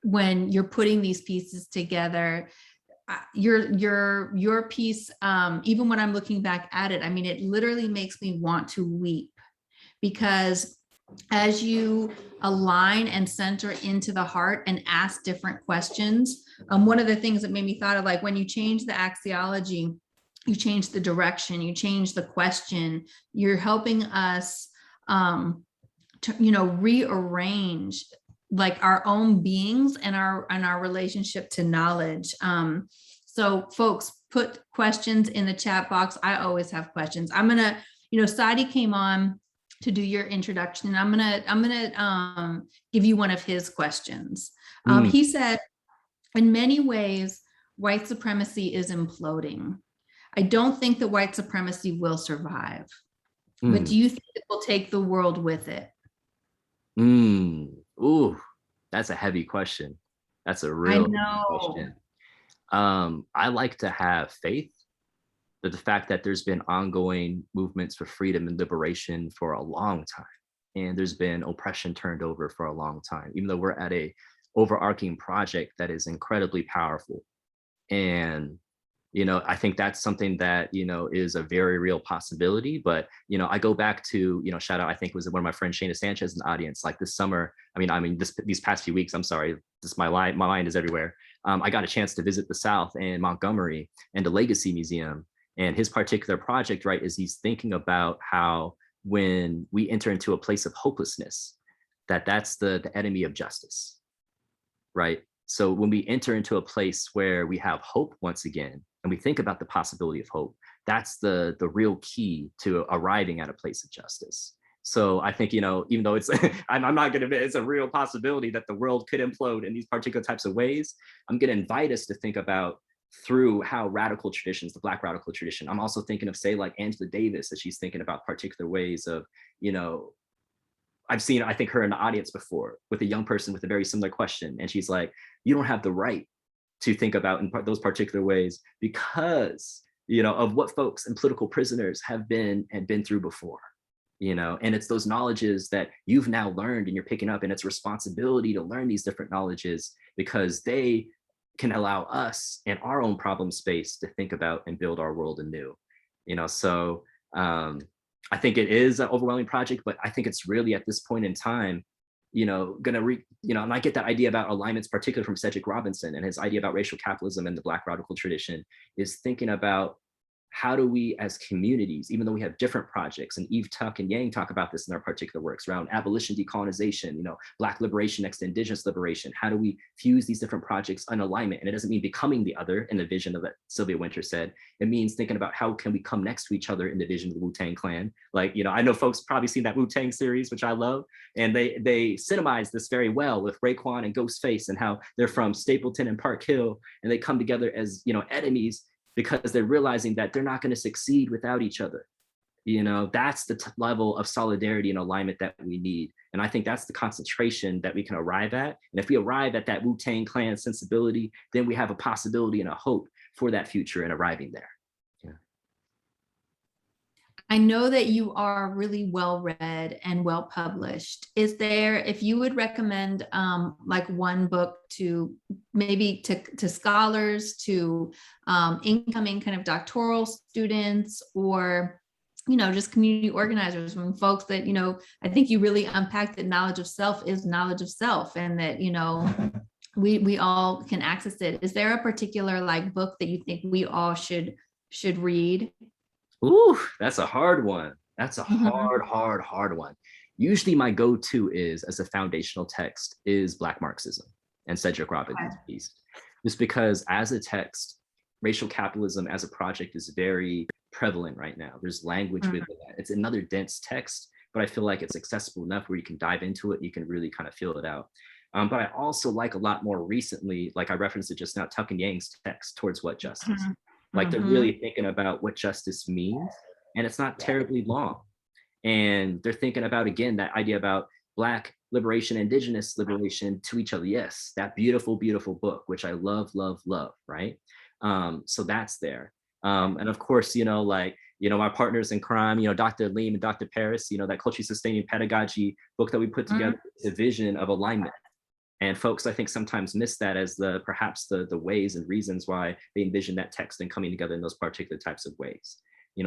when you're putting these pieces together. Your piece, even when I'm looking back at it, I mean, it literally makes me want to weep, because as you align and center into the heart and ask different questions, one of the things that made me thought of, like, when you change the axiology, you change the direction, you change the question, you're helping us to rearrange like our own beings and our relationship to knowledge. So folks, put questions in the chat box. I always have questions. I'm gonna, Sadi came on to do your introduction, and I'm gonna give you one of his questions. He said, in many ways, white supremacy is imploding. I don't think that white supremacy will survive, but do you think it will take the world with it? Ooh, that's a heavy question. That's a real question. I like to have faith that the fact that there's been ongoing movements for freedom and liberation for a long time, and there's been oppression turned over for a long time, even though we're at a overarching project that is incredibly powerful. And I think that's something that, is a very real possibility. But, I go back to, shout out, I think it was one of my friends, Shana Sanchez, in the audience, like this summer. These past few weeks, I'm sorry, my mind is everywhere. I got a chance to visit the South and Montgomery and the Legacy Museum. And his particular project, right, is he's thinking about how when we enter into a place of hopelessness, that's the enemy of justice, right? So when we enter into a place where we have hope once again, and we think about the possibility of hope, that's the real key to arriving at a place of justice. So I think, even though it's, I'm not going to admit it's a real possibility that the world could implode in these particular types of ways, I'm going to invite us to think about through how radical traditions, the Black radical tradition. I'm also thinking of, say, like Angela Davis, as she's thinking about particular ways of, I've seen, I think, her in the audience before with a young person with a very similar question. And she's like, you don't have the right to think about in those particular ways because, of what folks and political prisoners have been through before, and it's those knowledges that you've now learned and you're picking up, and it's responsibility to learn these different knowledges because they can allow us in our own problem space to think about and build our world anew, so I think it is an overwhelming project, but I think it's really at this point in time, and I get that idea about alignments, particularly from Cedric Robinson, and his idea about racial capitalism and the Black radical tradition is thinking about how do we as communities, even though we have different projects, and Eve Tuck and Yang talk about this in their particular works around abolition, decolonization, Black liberation next to Indigenous liberation, how do we fuse these different projects in alignment? And it doesn't mean becoming the other in the vision of that Sylvia Winter said. It means thinking about how can we come next to each other in the vision of the Wu-Tang Clan. Like, I know folks probably seen that Wu-Tang series, which I love, and they cinemize this very well with Raekwon and Ghostface and how they're from Stapleton and Park Hill, and they come together as, enemies, because they're realizing that they're not going to succeed without each other. That's the level of solidarity and alignment that we need. And I think that's the concentration that we can arrive at. And if we arrive at that Wu-Tang Clan sensibility, then we have a possibility and a hope for that future and arriving there. I know that you are really well read and well published. Is there, if you would recommend like one book to maybe to scholars, to incoming kind of doctoral students, or just community organizers, from folks that, I think you really unpacked that knowledge of self is knowledge of self, and that, we all can access it. Is there a particular like book that you think we all should read? Ooh, that's a hard one. That's a hard one. Usually my go-to is, as a foundational text, is Black Marxism and Cedric Robinson's piece. Just because as a text, racial capitalism as a project is very prevalent right now. There's language with that. It's another dense text, but I feel like it's accessible enough where you can dive into it. You can really kind of feel it out. But I also like a lot more recently, like I referenced it just now, Tuck and Yang's text, Towards What Justice? Like they're really thinking about what justice means, and it's not terribly long. And they're thinking about, again, that idea about Black liberation, Indigenous liberation to each other. Yes, that beautiful, beautiful book, which I love, love, love, right? So that's there. And of course, my partners in crime, Dr. Leem and Dr. Paris, that culturally sustaining pedagogy book that we put together, is a vision of alignment. And folks, I think, sometimes miss that as perhaps the ways and reasons why they envision that text and coming together in those particular types of ways.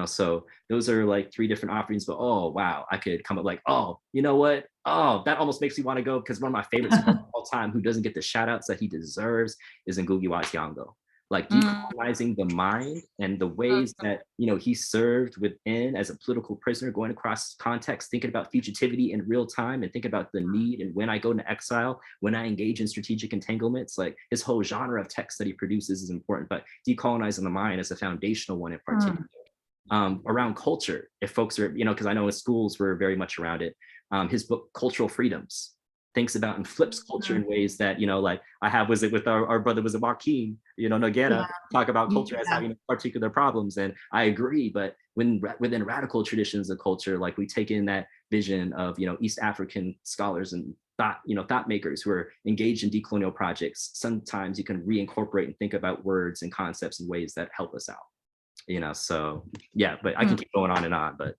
So those are like 3 different offerings, but oh, wow, I could come up like, oh, you know what? Oh, that almost makes me want to go, because one of my favorites of all time, who doesn't get the shout outs that he deserves, is Ngugi wa Thiong'o. Like decolonizing the mind and the ways that, he served within as a political prisoner, going across context, thinking about fugitivity in real time, and think about the need. And when I go into exile, when I engage in strategic entanglements, like his whole genre of text that he produces is important, but decolonizing the mind is a foundational one in particular. Around culture, if folks are, because I know in schools we're very much around it. His book, Cultural Freedoms, thinks about and flips culture in ways that, like I have, was it with our brother, was it Joaquin, Noguera, talk about culture as having particular problems. And I agree, but within radical traditions of culture, like we take in that vision of, East African scholars and thought makers who are engaged in decolonial projects, sometimes you can reincorporate and think about words and concepts in ways that help us out. So yeah, but I can keep going on and on, but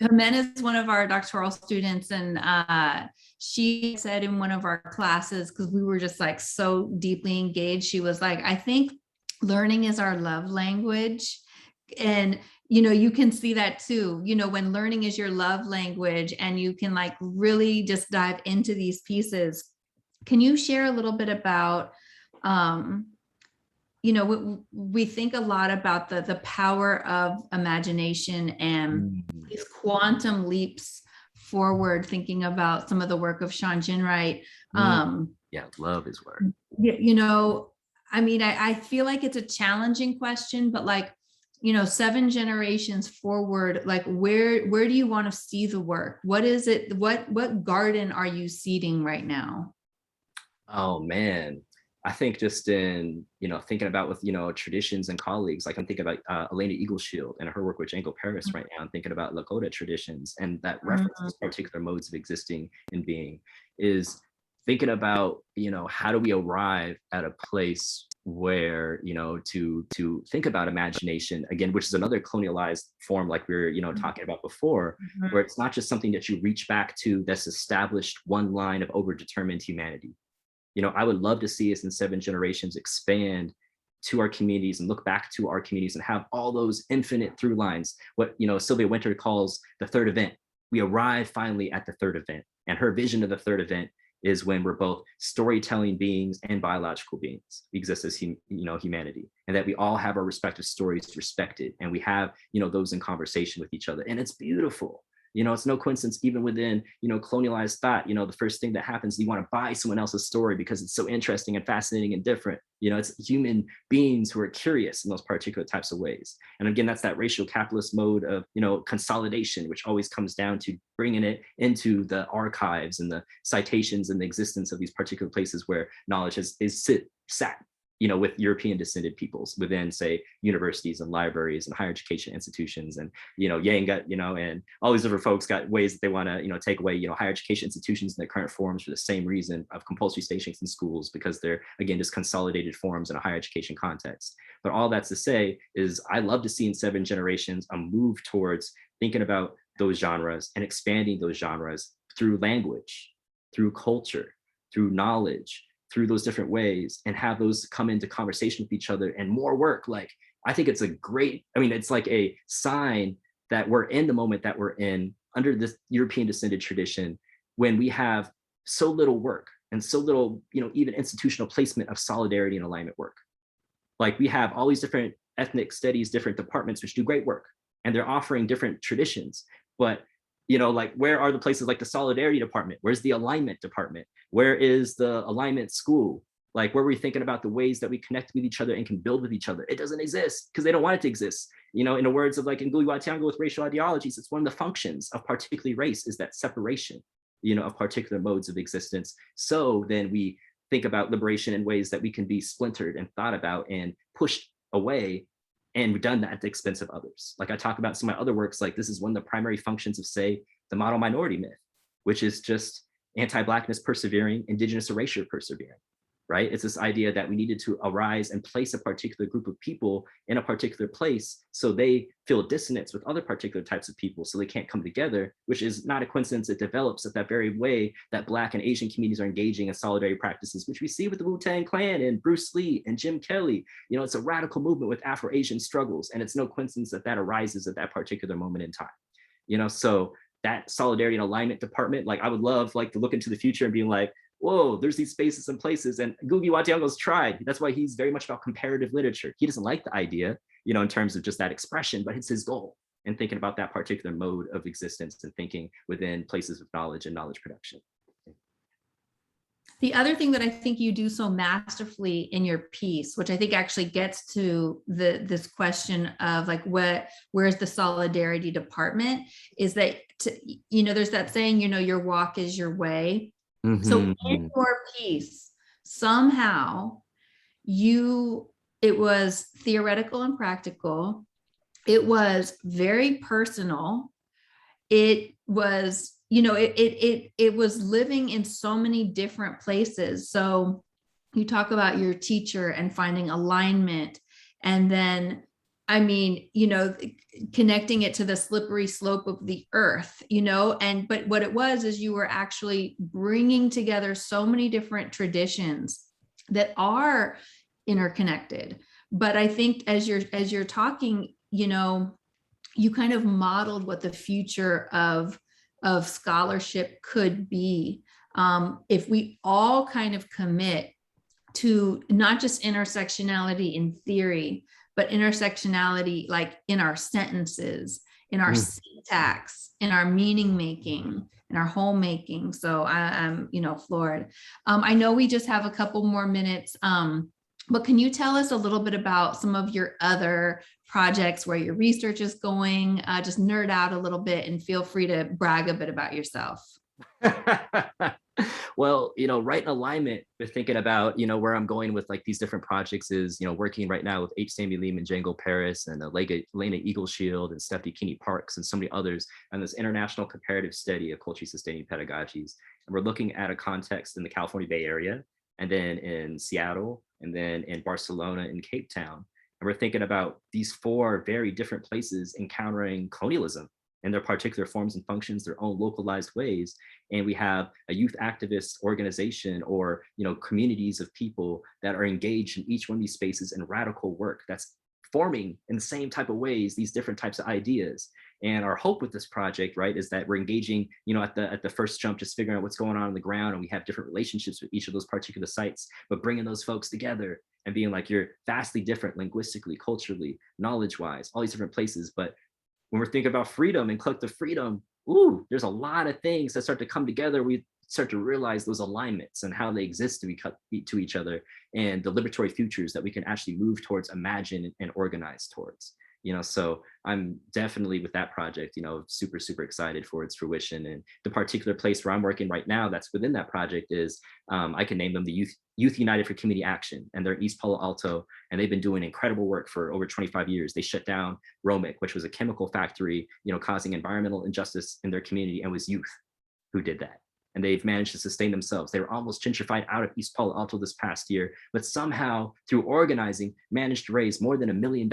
Jimena is one of our doctoral students, and she said in one of our classes, because we were just like so deeply engaged, she was like, I think learning is our love language. And you can see that too, when learning is your love language and you can like really just dive into these pieces. Can you share a little bit about we think a lot about the power of imagination and these quantum leaps forward, thinking about some of the work of Sean Ginwright. Yeah, love his work. I feel like it's a challenging question, but like, 7 generations forward, like where do you want to see the work? What is it? What garden are you seeding right now? Oh man. I think just in, thinking about with, traditions and colleagues, like I'm thinking about Elena Eagleshield and her work with Django Paris right now. I'm thinking about Lakota traditions, and that references particular modes of existing and being, is thinking about, how do we arrive at a place where, to think about imagination again, which is another colonialized form, like we were, talking about before, where it's not just something that you reach back to that's established one line of overdetermined humanity. I would love to see us in 7 generations expand to our communities and look back to our communities and have all those infinite through lines. What, Sylvia Wynter calls the third event. We arrive finally at the third event. And her vision of the third event is when we're both storytelling beings and biological beings. We exist as humanity, and that we all have our respective stories respected, and we have those in conversation with each other. And it's beautiful. It's no coincidence, even within, colonialized thought, the first thing that happens, you want to buy someone else's story because it's so interesting and fascinating and different. It's human beings who are curious in those particular types of ways. And again, that's that racial capitalist mode of, consolidation, which always comes down to bringing it into the archives and the citations and the existence of these particular places where knowledge is sat with European descended peoples within, say, universities and libraries and higher education institutions. And, Yang got, and all these different folks got ways that they want to, take away, higher education institutions in their current forms for the same reason of compulsory stationings in schools, because they're, again, just consolidated forms in a higher education context. But all that's to say is I love to see in 7 generations a move towards thinking about those genres and expanding those genres through language, through culture, through knowledge, through those different ways, and have those come into conversation with each other and more work. Like, I think it's it's like a sign that we're in the moment that we're in under this European descended tradition, when we have so little work and so little, even institutional placement of solidarity and alignment work. Like, we have all these different ethnic studies, different departments, which do great work, and they're offering different traditions. But, where are the places like the solidarity department? Where's the alignment department? Where is the alignment school? Like, where we're thinking about the ways that we connect with each other and can build with each other. It doesn't exist because they don't want it to exist. In the words of like Ngugi wa Thiong'o with racial ideologies, it's one of the functions of particularly race is that separation, of particular modes of existence. So then we think about liberation in ways that we can be splintered and thought about and pushed away, and we've done that at the expense of others. Like, I talk about some of my other works, like this is one of the primary functions of, say, the model minority myth, which is just anti-Blackness persevering, indigenous erasure persevering, right? It's this idea that we needed to arise and place a particular group of people in a particular place so they feel dissonance with other particular types of people, so they can't come together, which is not a coincidence. It develops at that very way that Black and Asian communities are engaging in solidarity practices, which we see with the Wu-Tang Clan and Bruce Lee and Jim Kelly. It's a radical movement with Afro-Asian struggles, and it's no coincidence that that arises at that particular moment in time. So that solidarity and alignment department, like, I would love to look into the future and being like, whoa, there's these spaces and places. And Ngugi wa Thiong'o's tried. That's why he's very much about comparative literature. He doesn't like the idea, in terms of just that expression, but it's his goal. And thinking about that particular mode of existence and thinking within places of knowledge and knowledge production. The other thing that I think you do so masterfully in your piece, which I think actually gets to this question of like, where's the solidarity department, is that, there's that saying, your walk is your way. Mm-hmm. So in your piece, somehow it was theoretical and practical. It was very personal. It was, it was living in so many different places. So you talk about your teacher and finding alignment, and then, connecting it to the slippery slope of the earth, but what it was is you were actually bringing together so many different traditions that are interconnected. But I think as you're talking, you kind of modeled what the future of scholarship could be, if we all kind of commit to not just intersectionality in theory, but intersectionality like in our sentences, in our syntax, in our meaning making, in our homemaking. So I'm floored. I know we just have a couple more minutes, but can you tell us a little bit about some of your other projects, where your research is going? Just nerd out a little bit and feel free to brag a bit about yourself. Well, right in alignment with thinking about, where I'm going with like these different projects is, working right now with H. Sammy Lehman, Django Paris, and Elena Eagleshield and Stephanie Kinney Parks and so many others on this international comparative study of culturally sustaining pedagogies. And we're looking at a context in the California Bay Area, and then in Seattle, and then in Barcelona and Cape Town. And we're thinking about these 4 very different places encountering colonialism in their particular forms and functions, their own localized ways. And we have a youth activist organization or, communities of people that are engaged in each one of these spaces in radical work that's forming in the same type of ways, these different types of ideas. And our hope with this project, right, is that we're engaging, at the first jump, just figuring out what's going on the ground, and we have different relationships with each of those particular sites, but bringing those folks together and being like, you're vastly different linguistically, culturally, knowledge-wise, all these different places. But when we're thinking about freedom and collective freedom, there's a lot of things that start to come together. We start to realize those alignments and how they exist to each other, and the liberatory futures that we can actually move towards, imagine, and organize towards. So I'm definitely with that project, super, super excited for its fruition. And the particular place where I'm working right now that's within that project is, I can name them the Youth United for Community Action, and they're in East Palo Alto, and they've been doing incredible work for over 25 years. They shut down Romic, which was a chemical factory, causing environmental injustice in their community, and it was youth who did that. And they've managed to sustain themselves. They were almost gentrified out of East Palo Alto this past year, but somehow through organizing, managed to raise more than $1 million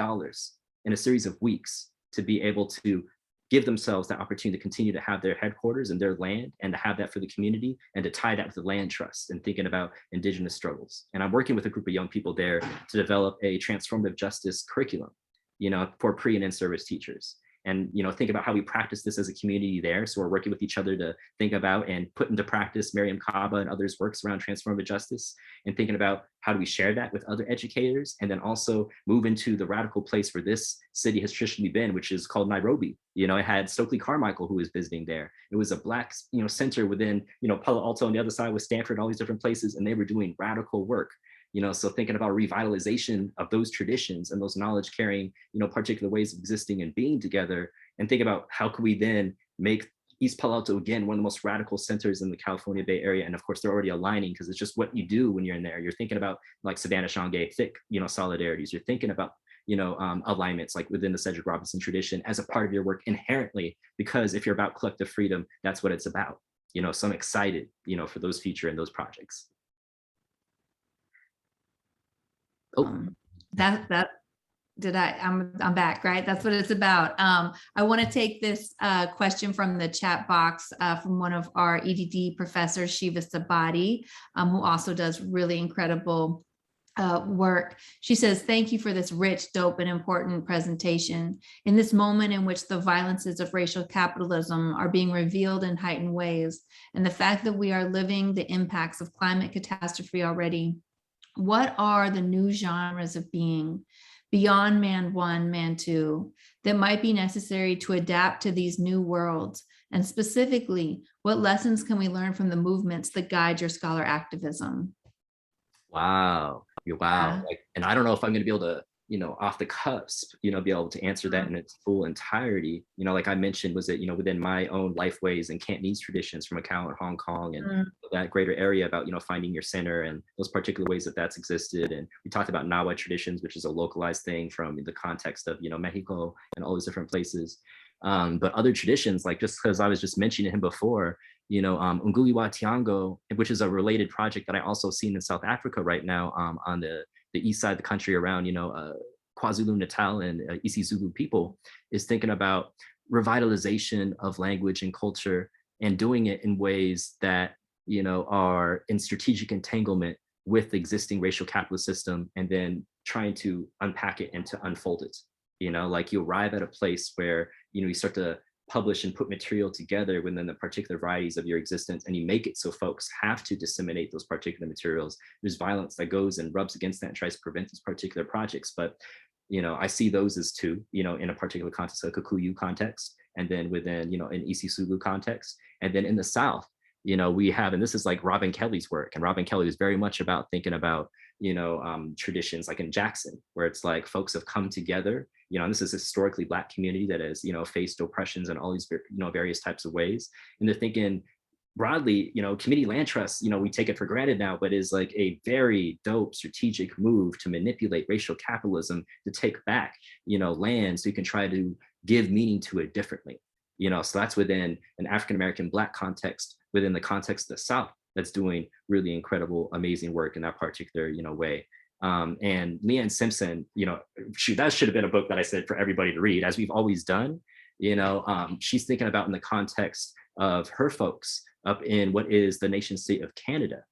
in a series of weeks to be able to give themselves the opportunity to continue to have their headquarters and their land, and to have that for the community, and to tie that with the land trust and thinking about indigenous struggles. And I'm working with a group of young people there to develop a transformative justice curriculum, for pre and in-service teachers. And think about how we practice this as a community there. So we're working with each other to think about and put into practice Miriam Kaba and others' works around transformative justice, and thinking about how do we share that with other educators, and then also move into the radical place where this city has traditionally been, which is called Nairobi. It had Stokely Carmichael, who was visiting there. It was a Black center within Palo Alto, on the other side with Stanford, all these different places, and they were doing radical work. So thinking about revitalization of those traditions and those knowledge carrying, particular ways of existing and being together, and think about how could we then make East Palo Alto, again, one of the most radical centers in the California Bay Area. And of course, they're already aligning, because it's just what you do when you're in there. You're thinking about like Savannah Shangay, thick, solidarities. You're thinking about, alignments like within the Cedric Robinson tradition as a part of your work inherently, because if you're about collective freedom, that's what it's about. So I'm excited, for those future and those projects. I'm back, right? That's what it's about. I want to take this question from the chat box from one of our EDD professors, Shiva Sabati, who also does really incredible work. She says, thank you for this rich, dope, and important presentation. In this moment in which the violences of racial capitalism are being revealed in heightened ways, and the fact that we are living the impacts of climate catastrophe already, what are the new genres of being beyond man one, man two, that might be necessary to adapt to these new worlds? And specifically, what lessons can we learn from the movements that guide your scholar activism? Wow. Yeah. And I don't know if I'm going to be able to, off the cusp, be able to answer that in its full entirety. Like I mentioned, was it, within my own lifeways and Cantonese traditions from Macau and Hong Kong and that greater area about, finding your center and those particular ways that that's existed. And we talked about Nahua traditions, which is a localized thing from the context of, Mexico and all those different places. But other traditions, like just because I was just mentioning him before, Unguli wa Tiango, which is a related project that I also seen in South Africa right now, on the east side of the country around, KwaZulu-Natal and isiZulu people, is thinking about revitalization of language and culture, and doing it in ways that, are in strategic entanglement with the existing racial capitalist system, and then trying to unpack it and to unfold it. Like you arrive at a place where, you start to publish and put material together within the particular varieties of your existence, and you make it so folks have to disseminate those particular materials. There's violence that goes and rubs against that and tries to prevent these particular projects. But, I see those as two, in a particular context, a Kikuyu context, and then within, an isiZulu context. And then in the South, we have, and this is like Robin Kelly's work, and Robin Kelly is very much about thinking about, traditions like in Jackson, where it's like folks have come together, and this is a historically Black community that has, faced oppressions in all these, various types of ways. And they're thinking broadly, community land trusts, we take it for granted now, but is like a very dope strategic move to manipulate racial capitalism to take back, land, so you can try to give meaning to it differently. So that's within an African-American Black context, within the context of the South, that's doing really incredible, amazing work in that particular, way. And Leanne Simpson, that should have been a book that I said for everybody to read, as we've always done. She's thinking about in the context of her folks up in what is the nation state of Canada.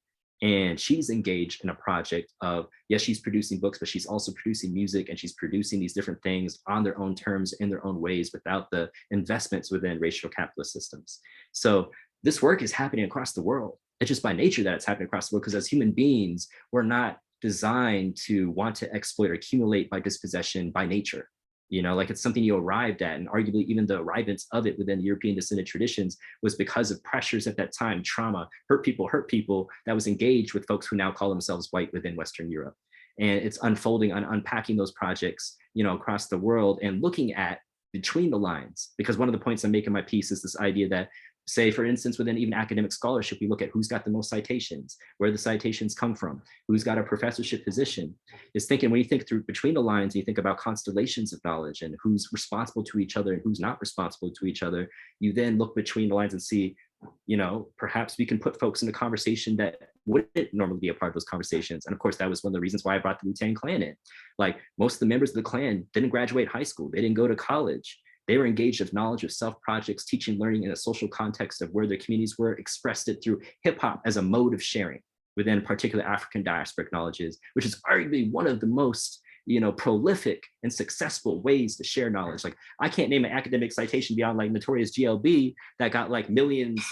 And she's engaged in a project of, yes, she's producing books, but she's also producing music, and she's producing these different things on their own terms, in their own ways, without the investments within racial capitalist systems. So this work is happening across the world. It's just by nature that it's happening across the world, because as human beings, we're not designed to want to exploit or accumulate by dispossession by nature. Like it's something you arrived at, and arguably even the arrivance of it within European descended traditions was because of pressures at that time, trauma, hurt people that was engaged with folks who now call themselves white within Western Europe. And it's unfolding and unpacking those projects, across the world and looking at between the lines. Because one of the points I'm making in my piece is this idea that, say, for instance, within even academic scholarship, we look at who's got the most citations, where the citations come from, who's got a professorship position. Is thinking, when you think through between the lines, you think about constellations of knowledge and who's responsible to each other and who's not responsible to each other. You then look between the lines and see, perhaps we can put folks in a conversation that wouldn't normally be a part of those conversations. And of course, that was one of the reasons why I brought the Wu-Tang Clan in. Like, most of the members of the Clan didn't graduate high school. They didn't go to college. They were engaged with knowledge of self projects, teaching, learning in a social context of where their communities were, expressed it through hip hop as a mode of sharing within particular African diasporic knowledges, which is arguably one of the most, prolific and successful ways to share knowledge. Like, I can't name an academic citation beyond like Notorious GLB that got like millions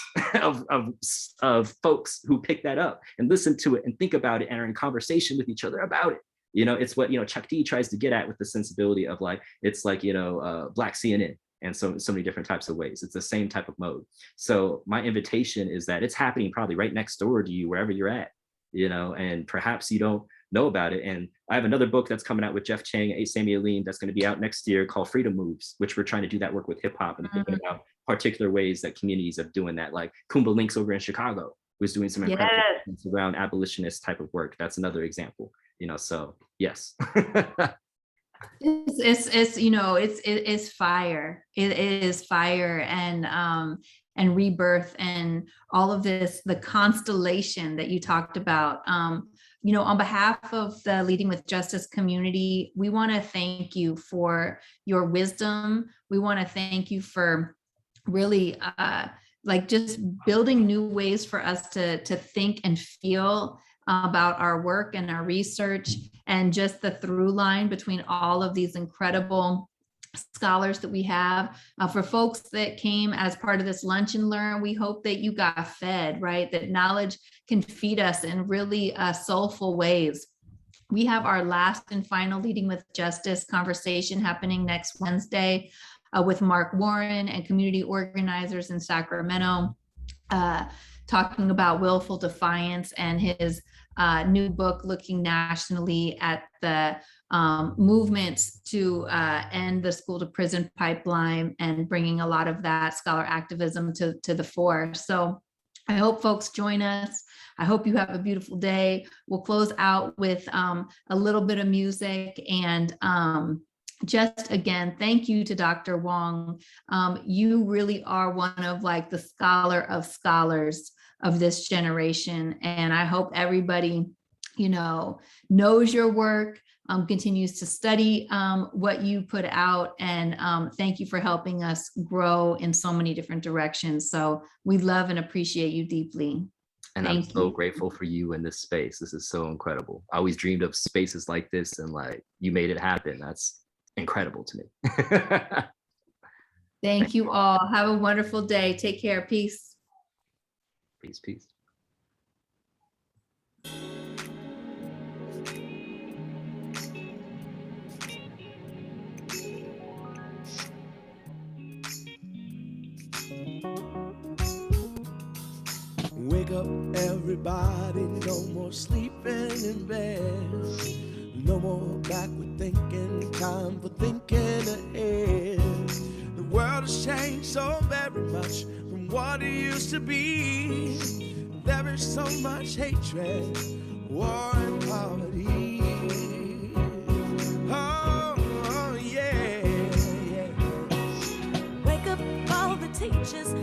of folks who pick that up and listen to it and think about it and are in conversation with each other about it. It's what, Chuck D tries to get at with the sensibility of like, it's like, Black CNN, and so many different types of ways. It's the same type of mode. So my invitation is that it's happening probably right next door to you, wherever you're at, and perhaps you don't know about it. And I have another book that's coming out with Jeff Chang and Sammy Aline that's going to be out next year called Freedom Moves, which we're trying to do that work with hip hop and thinking about particular ways that communities are doing that. Like Kumba Links over in Chicago was doing some incredible things around abolitionist type of work. That's another example. So yes. it's fire. It is fire and rebirth and all of this, the constellation that you talked about. On behalf of the Leading with Justice community, we want to thank you for your wisdom. We want to thank you for really just building new ways for us to think and feel about our work and our research, and just the through line between all of these incredible scholars that we have. For folks that came as part of this Lunch and Learn, we hope that you got fed, right? That knowledge can feed us in really soulful ways. We have our last and final Leading with Justice conversation happening next Wednesday with Mark Warren and community organizers in Sacramento, talking about willful defiance and his new book looking nationally at the movements to end the school to prison pipeline and bringing a lot of that scholar activism to the fore. So I hope folks join us. I hope you have a beautiful day. We'll close out with a little bit of music, and just again, thank you to Dr. Wong. You really are one of like the scholar of scholars of this generation. And I hope everybody, knows your work, continues to study what you put out. And thank you for helping us grow in so many different directions. So we love and appreciate you deeply. And I'm so grateful for you in this space. This is so incredible. I always dreamed of spaces like this, and like you made it happen. That's incredible to me. Thank you all. Have a wonderful day. Take care. Peace. Peace, peace. Wake up, everybody, no more sleeping in bed. No more backward thinking, time for thinking ahead. The world has changed so very much from what it used to be. There is so much hatred, war and poverty. Oh, yeah, yeah. Wake up all the teachers.